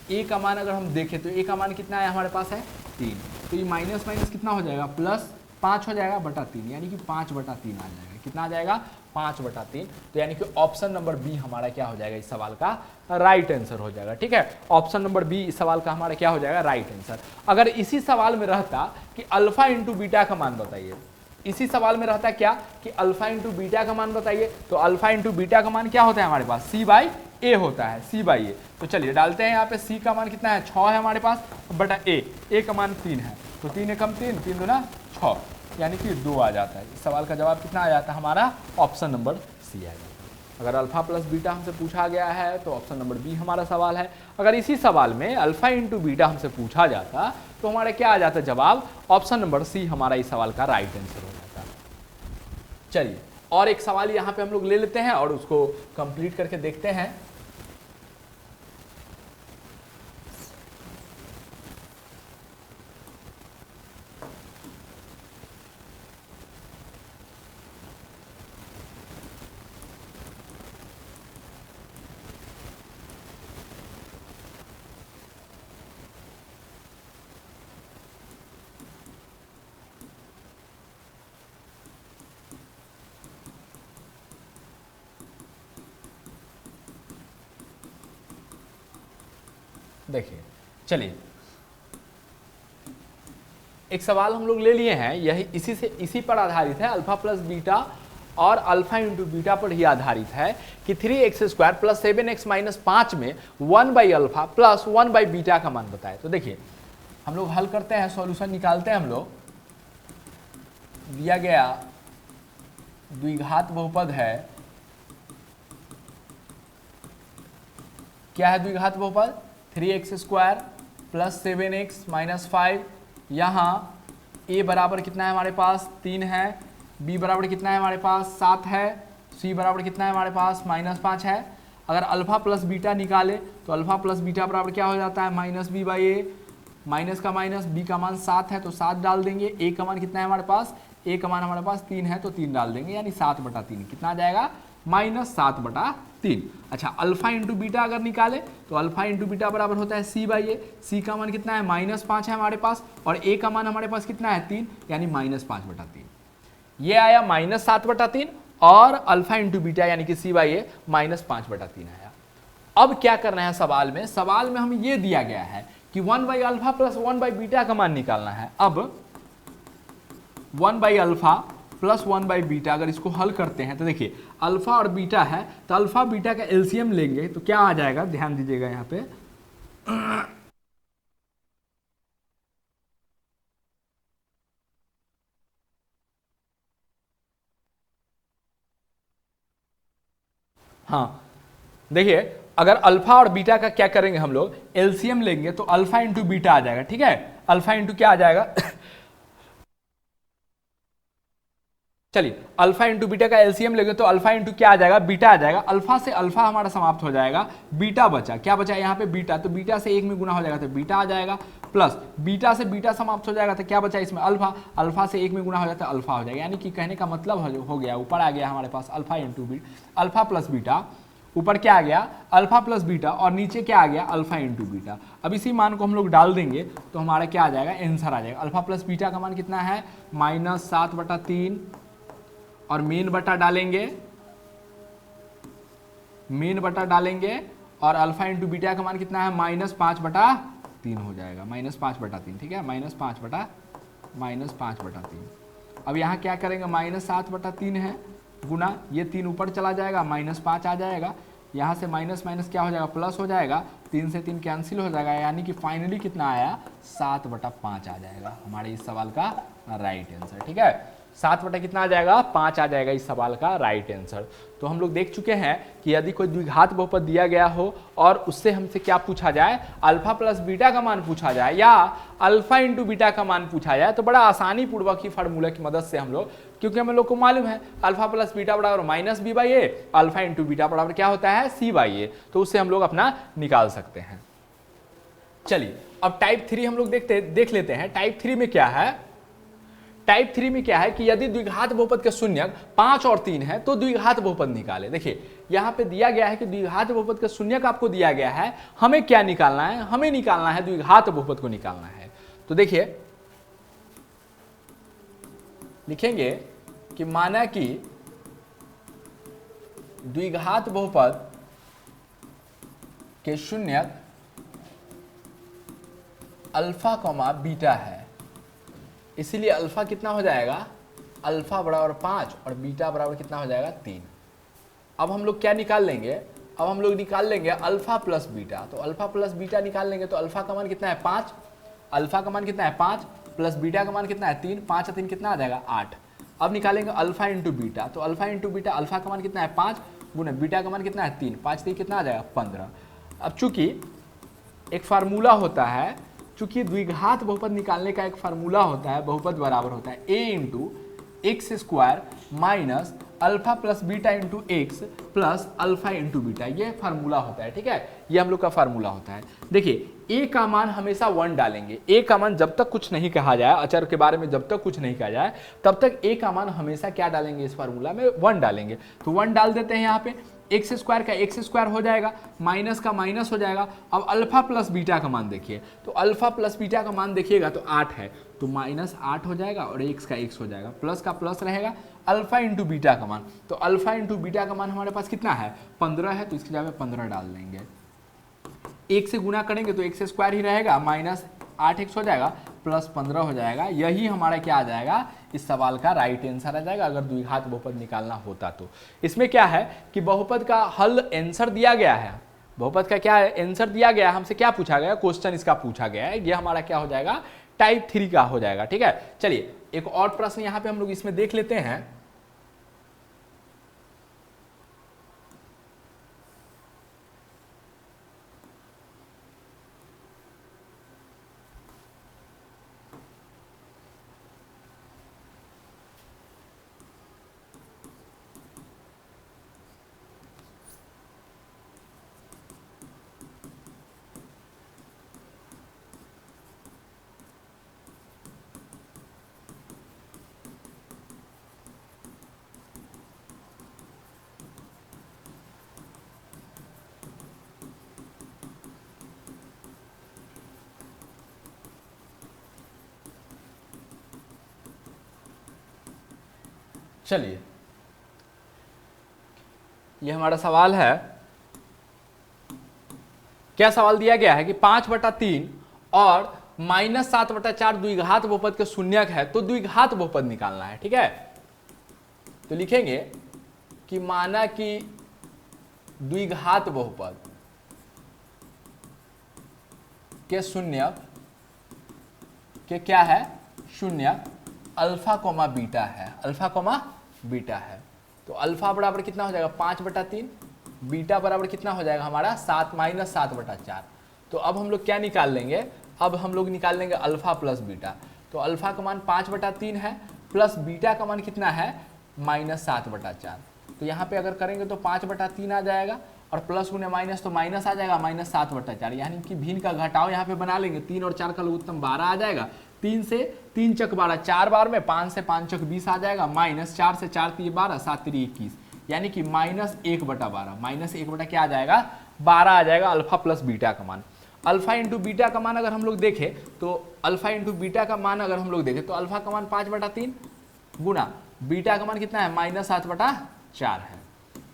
a का मान अगर हम देखें तो a का मान कितना है हमारे पास है 3, तो ये माइनस माइनस कितना हो जाएगा +5 हो जाएगा बटा 3, यानी कि 5/3 आ जाएगा। कितना आ जाएगा 5/3। तो यानी कि ऑप्शन नंबर बी हमारा क्या हो जाएगा, इस सवाल का राइट आंसर हो जाएगा, ठीक है। ऑप्शन नंबर बी इस सवाल का हमारा क्या हो जाएगा, राइट आंसर। अगर इसी सवाल में रहता कि अल्फा इंटू बीटा का मान बताइए, इसी सवाल में रहता क्या कि अल्फा इंटू बीटा का मान बताइए, तो अल्फा इंटू बीटा का मान क्या होता है हमारे पास, c/a होता है, c/a। तो चलिए डालते हैं यहाँ पे, c का मान कितना है 6 है हमारे पास, बटा a का मान 3 है, तो 3 एकम 3, 3 दूना 6, यानी कि 2 आ जाता है। इस सवाल का जवाब कितना आ जाता है हमारा, ऑप्शन नंबर सी आ जाता है। अगर अल्फा प्लस बीटा हमसे पूछा गया है तो ऑप्शन नंबर बी हमारा सवाल है। अगर इसी सवाल में अल्फा इंटू बीटा हमसे पूछा जाता तो हमारा क्या आ जाता जवाब, ऑप्शन नंबर सी हमारा इस सवाल का राइट आंसर हो जाता। चलिए और एक सवाल यहाँ पे हम लोग ले लेते हैं और उसको कंप्लीट करके देखते हैं। देखिए चलिए एक सवाल हम लोग ले लिए हैं, यही इसी पर आधारित है, अल्फा प्लस बीटा और अल्फा इंटू बीटा पर ही आधारित है कि 3x² प्लस 7x माइनस 5 में 1 by alpha plus 1 by beta का मान बताए। तो देखिए हम लोग हल करते हैं, सॉल्यूशन निकालते हैं। हम लोग दिया गया द्विघात बहुपद है, क्या है द्विघात बहुपद? 3x² प्लस 7x माइनस 5, यहाँ a बराबर कितना है हमारे पास 3 है, b बराबर कितना है हमारे पास 7 है, c बराबर कितना है हमारे पास -5 है। अगर अल्फा प्लस बीटा निकाले तो अल्फा प्लस बीटा बराबर क्या हो जाता है -b बाई ए, माइनस का माइनस, b का मान 7 है तो 7 डाल देंगे, a का मान कितना है हमारे पास, a का मान हमारे पास 3 है तो 3 डाल देंगे, यानी 7/3 कितना आ जाएगा -7/3। अच्छा अल्फा इंटू बीटा अगर निकाले तो अल्फा इंटू बीटा बराबर होता है c बाई ए, c का मान कितना है -5 है हमारे पास और a का मान हमारे पास कितना है 3, यानी -5/3। ये आया -7/3 और अल्फा इंटू बीटा यानी कि c बाई ए -5/3 आया। अब क्या करना है सवाल में, सवाल में हमें ये दिया गया है कि 1 by alpha plus 1 by beta का मान निकालना है। अब 1 by alpha plus 1 by beta अगर इसको हल करते हैं तो देखिए अल्फा और बीटा है तो अल्फा बीटा का एलसीएम लेंगे तो क्या आ जाएगा, ध्यान दीजिएगा यहाँ पे। हाँ देखिए अगर अल्फा और बीटा का क्या करेंगे हम लोग, एलसीएम लेंगे तो अल्फा इंटू बीटा आ जाएगा, ठीक है। अल्फा इंटू क्या आ जाएगा चलिए अल्फा इंटू बीटा का एलसीएम लेंगे तो अल्फा इंटू क्या आ जाएगा, बीटा आ जाएगा। अल्फा से अल्फा हमारा समाप्त हो जाएगा, बीटा बचा, क्या बचा यहाँ पे बीटा, तो बीटा से 1 में गुना हो जाएगा तो बीटा आ जाएगा, प्लस बीटा से बीटा समाप्त हो जाएगा तो क्या बचा इसमें अल्फा, अल्फा से 1 में गुना हो जाता है अल्फा हो जाएगा। यानी कि कहने का मतलब हो गया, ऊपर आ गया हमारे पास alpha into beta, alpha plus beta, ऊपर क्या आ गया अल्फा प्लस बीटा और नीचे क्या आ गया अल्फा इंटू बीटा। अब इसी मान को हम लोग डाल देंगे तो हमारा क्या आ जाएगा, आंसर आ जाएगा। अल्फा प्लस बीटा का मान कितना है -7/3 और मेन बटा डालेंगे, मेन बटा डालेंगे और अल्फा इंटू बीटा का मान कितना है -5/3 हो जाएगा, -5/3, ठीक है, -5/3। अब यहाँ क्या करेंगे -7/3 है गुना, ये 3 ऊपर चला जाएगा, -5 आ जाएगा, यहाँ से माइनस माइनस क्या हो जाएगा प्लस हो जाएगा, 3 से 3 कैंसिल हो जाएगा, यानी कि फाइनली कितना आया 7/5 आ जाएगा हमारे इस सवाल का राइट आंसर, ठीक है। 7 कितना आ जाएगा 5 आ जाएगा इस सवाल का राइट आंसर। तो हम लोग देख चुके हैं कि यदि कोई द्विघात बहुपद दिया गया हो और उससे हमसे क्या पूछा जाए, अल्फा प्लस बीटा का मान पूछा जाए या अल्फा इंटू बीटा का मान पूछा जाए, तो बड़ा आसानी पूर्वक ही फार्मूला की मदद से हम लोग, क्योंकि हम लोग को मालूम है अल्फा प्लस बीटा बराबर -b by A, alpha into beta बराबर क्या होता है c बाई ए, तो उससे हम लोग अपना निकाल सकते हैं। चलिए अब टाइप 3 हम लोग देख लेते हैं। टाइप 3 में क्या है, टाइप 3 में क्या है कि यदि द्विघात बहुपद के शून्यक 5 और 3 है तो द्विघात बहुपद निकाले। देखिए यहां पे दिया गया है कि द्विघात बहुपद का शून्यक आपको दिया गया है, हमें क्या निकालना है, हमें निकालना है द्विघात बहुपद को निकालना है। तो देखिए लिखेंगे कि माना कि द्विघात बहुपद के शून्यक अल्फा कॉमा बीटा है, इसीलिए अल्फा कितना हो जाएगा, अल्फा बराबर 5 और बीटा बराबर कितना हो जाएगा 3। अब हम लोग क्या निकाल लेंगे, अब हम लोग निकाल लेंगे अल्फा प्लस बीटा। तो अल्फा प्लस बीटा निकाल लेंगे तो अल्फा का मान कितना है 5, अल्फा का मान कितना है 5 प्लस बीटा का मान कितना है 3, 5 और 3 कितना आ जाएगा 8। अब निकालेंगे अल्फा इंटू बीटा, तो अल्फा इंटू बीटा, अल्फा का मान कितना है 5 गुना बीटा का मान कितना है 3, 5 3 कितना आ जाएगा 15। अब चूंकि एक फार्मूला होता है, चूंकि द्विघात बहुपद निकालने का एक फार्मूला होता है, बहुपद बराबर होता है a into x square minus alpha plus beta into x plus alpha into beta, ये फार्मूला होता है। ठीक है, ये हम लोग का फार्मूला होता है। देखिए ए का मान हमेशा 1 डालेंगे। ए का मान जब तक कुछ नहीं कहा जाए, अचर के बारे में जब तक कुछ नहीं कहा जाए तब तक ए का मान हमेशा क्या डालेंगे, इस फार्मूला में 1 डालेंगे। तो 1 डाल देते हैं यहाँ पे, एक्स स्क्वायर का एक्स स्क्वायर हो जाएगा, माइनस का माइनस हो जाएगा। अब अल्फा प्लस बीटा का मान देखिए, तो अल्फा प्लस बीटा का मान देखिएगा तो 8 है, तो -8 हो जाएगा और एक्स का एक्स हो जाएगा, प्लस का प्लस रहेगा। अल्फा इंटू बीटा का मान, तो अल्फा इंटू बीटा का मान हमारे पास कितना है, 15 है, तो इसकी जगह 15 डाल देंगे। एक से गुना करेंगे तो एक्स स्क्वायर ही रहेगा, -8x हो जाएगा, प्लस 15 हो जाएगा। यही हमारा क्या आ जाएगा, इस सवाल का राइट आंसर आ जाएगा, अगर द्विघात बहुपद निकालना होता तो। इसमें क्या है कि बहुपद का हल आंसर दिया गया है, बहुपद का क्या है आंसर दिया गया है, हमसे क्या पूछा गया, क्वेश्चन इसका पूछा गया है, ये हमारा क्या हो जाएगा, टाइप 3 का हो जाएगा। ठीक है, चलिए एक और प्रश्न यहाँ पे हम लोग इसमें देख लेते हैं। चलिए ये हमारा सवाल है, क्या सवाल दिया गया है कि 5/3 और -7/4 द्विघात बहुपद के शून्यक है, तो द्विघात बहुपद निकालना है। ठीक है, तो लिखेंगे कि माना कि द्विघात बहुपद के शून्यक के क्या है, शून्यक अल्फा कोमा बीटा है, अल्फा कोमा बीटा है। तो अल्फा बराबर कितना हो जाएगा, 5/3, बीटा बराबर कितना हो जाएगा हमारा 7 तो अब हम लोग क्या निकाल लेंगे, अब हम लोग निकाल लेंगे अल्फा प्लस बीटा। तो अल्फा का मान 5/3 है, प्लस बीटा का मान कितना है -7/4। तो यहाँ पे अगर करेंगे तो 5/3 आ जाएगा, और प्लस गुने माइनस तो माइनस आ जाएगा -7/4, यानी कि भिन्न का घटाव यहाँ पे बना लेंगे। 3 और 4 का लघुत्तम 12 आ जाएगा, 3 से 3 चक 12, 4 बार में, 5 से 5 चक 20 आ जाएगा, माइनस 4 से 4 3 12, 7 3 21, यानी कि -1/12, -1 क्या आ जाएगा 12 आ जाएगा अल्फा प्लस बीटा का मान। अल्फा इंटू बीटा का मान अगर हम लोग देखें तो अल्फा इंटू बीटा का मान अगर हम लोग देखें तो अल्फा का मान 5/3 गुना बीटा का मान कितना है -7/4 है।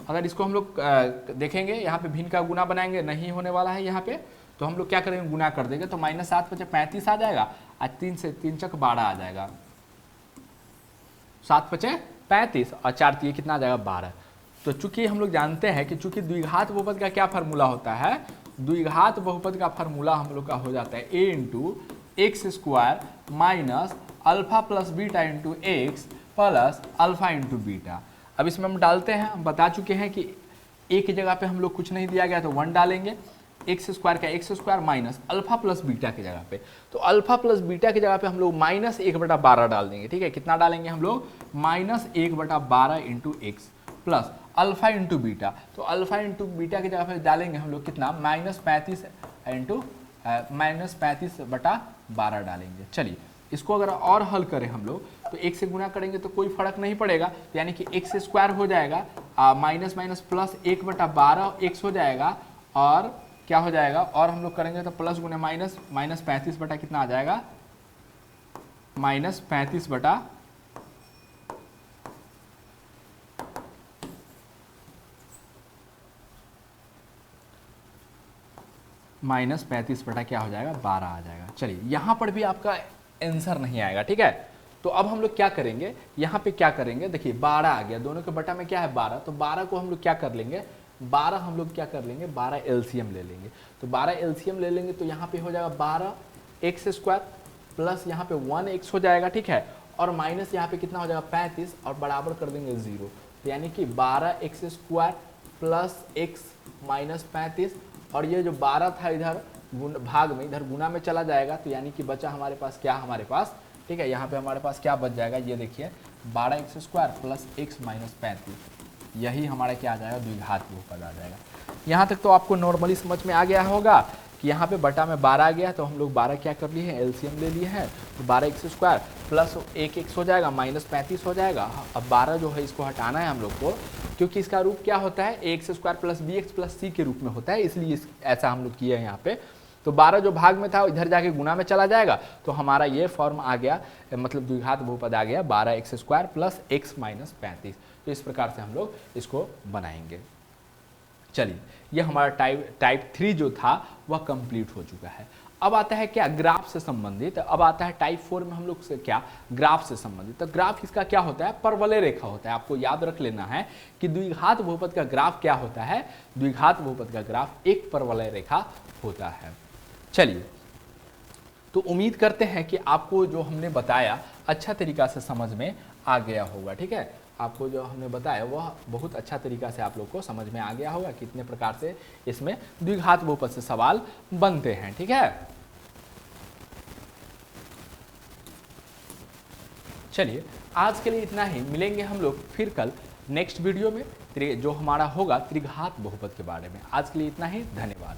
अगर इसको हम लोग देखेंगे यहाँ पे भिन्न का गुना बनाएंगे, नहीं होने वाला है यहाँ पे, तो हम लोग क्या करेंगे, गुना कर देंगे, तो -7/5 35 आ जाएगा, आज 3 से 3 चक 12 आ जाएगा, 7/5 35 और 4 3 कितना आ जाएगा 12। तो चूंकि हम लोग जानते हैं कि चूंकि द्विघात बहुपद का क्या फार्मूला होता है, द्विघात बहुपद का फार्मूला हम लोग का हो जाता है a into x square minus alpha plus beta into x plus alpha into beta. अब इसमें हम डालते हैं, हम बता चुके हैं कि a की जगह पे हम लोग कुछ नहीं दिया गया तो 1 डालेंगे, एक्स स्क्वायर का x square minus alpha plus beta की जगह पे, तो अल्फा प्लस बीटा की जगह पे हम लोग -1/12 डाल देंगे। ठीक है, कितना डालेंगे हम लोग -1/12 into x plus alpha into beta, तो अल्फा इंटू बीटा की जगह पे डालेंगे हम लोग कितना -35 इंटू -35/12 डालेंगे। चलिए इसको अगर और हल करें हम लोग तो एक से गुना करेंगे तो कोई फर्क नहीं पड़ेगा, तो यानी कि एक्स स्क्वायर हो जाएगा माइनस माइनस प्लस 1/12 एक्स हो जाएगा, और क्या हो जाएगा, और हम लोग करेंगे तो प्लस गुने माइनस -35 बटा कितना आ जाएगा -35 बटा -35 बटा क्या हो जाएगा 12 आ जाएगा। चलिए यहाँ पर भी आपका आंसर नहीं आएगा। ठीक है, तो अब हम लोग क्या करेंगे, यहाँ पे क्या करेंगे, देखिए 12 आ गया, दोनों के बटा में क्या है 12, तो 12 को हम लोग क्या कर लेंगे, 12 हम लोग क्या कर लेंगे 12 एलसीएम ले लेंगे, तो 12 एलसीएम ले लेंगे तो यहाँ पे हो जाएगा 12 एक्स स्क्वायर प्लस यहाँ पे 1x हो जाएगा। ठीक है, और माइनस यहाँ पे कितना हो जाएगा 35 और बराबर कर देंगे 0, तो यानी कि 12x square plus x minus 35, और ये जो 12 था इधर भाग में, इधर गुना में चला जाएगा, तो यानी कि बचा हमारे पास क्या, हमारे पास ठीक है यहाँ पे हमारे पास क्या बच जाएगा, ये देखिए 12x² प्लस x माइनस 35, यही हमारा क्या आ जाएगा, द्विघात बहुपद आ जाएगा। यहाँ तक तो आपको नॉर्मली समझ में आ गया होगा कि यहाँ पे बटा में 12 आ गया, तो हम लोग 12 क्या कर लिए हैं, एलसीएम ले लिए हैं, तो 12x² प्लस 1x हो जाएगा माइनस 35 हो जाएगा। अब 12 जो है इसको हटाना है हम लोग को, क्योंकि इसका रूप क्या होता है, ax² plus bx plus c के रूप में होता है, इसलिए ऐसा हम लोग किए हैं यहाँ पे। तो 12 जो भाग में था इधर जाके गुना में चला जाएगा, तो हमारा ये फॉर्म आ गया, मतलब द्विघात बहुपद आ गया 12x² प्लस x माइनस 35। तो इस प्रकार से हम लोग इसको बनाएंगे। चलिए, ये हमारा टाइप 3 जो था वह कंप्लीट हो चुका है। अब आता है क्या, ग्राफ से संबंधित। अब आता है टाइप 4 में हम लोग से क्या, ग्राफ से संबंधित। तो ग्राफ इसका क्या होता है, परवलय रेखा होता है। आपको याद रख लेना है कि द्विघात बहुपद का ग्राफ क्या होता है, द्विघात बहुपद का ग्राफ एक परवलय रेखा होता है। चलिए, तो उम्मीद करते हैं कि आपको जो हमने बताया अच्छा तरीका से समझ में आ गया होगा। ठीक है, आपको जो हमने बताया वह बहुत अच्छा तरीका से आप लोग को समझ में आ गया होगा, कितने प्रकार से इसमें द्विघात बहुपद से सवाल बनते हैं। ठीक है, चलिए आज के लिए इतना ही। मिलेंगे हम लोग फिर कल नेक्स्ट वीडियो में, जो हमारा होगा त्रिघात बहुपद के बारे में। आज के लिए इतना ही, धन्यवाद।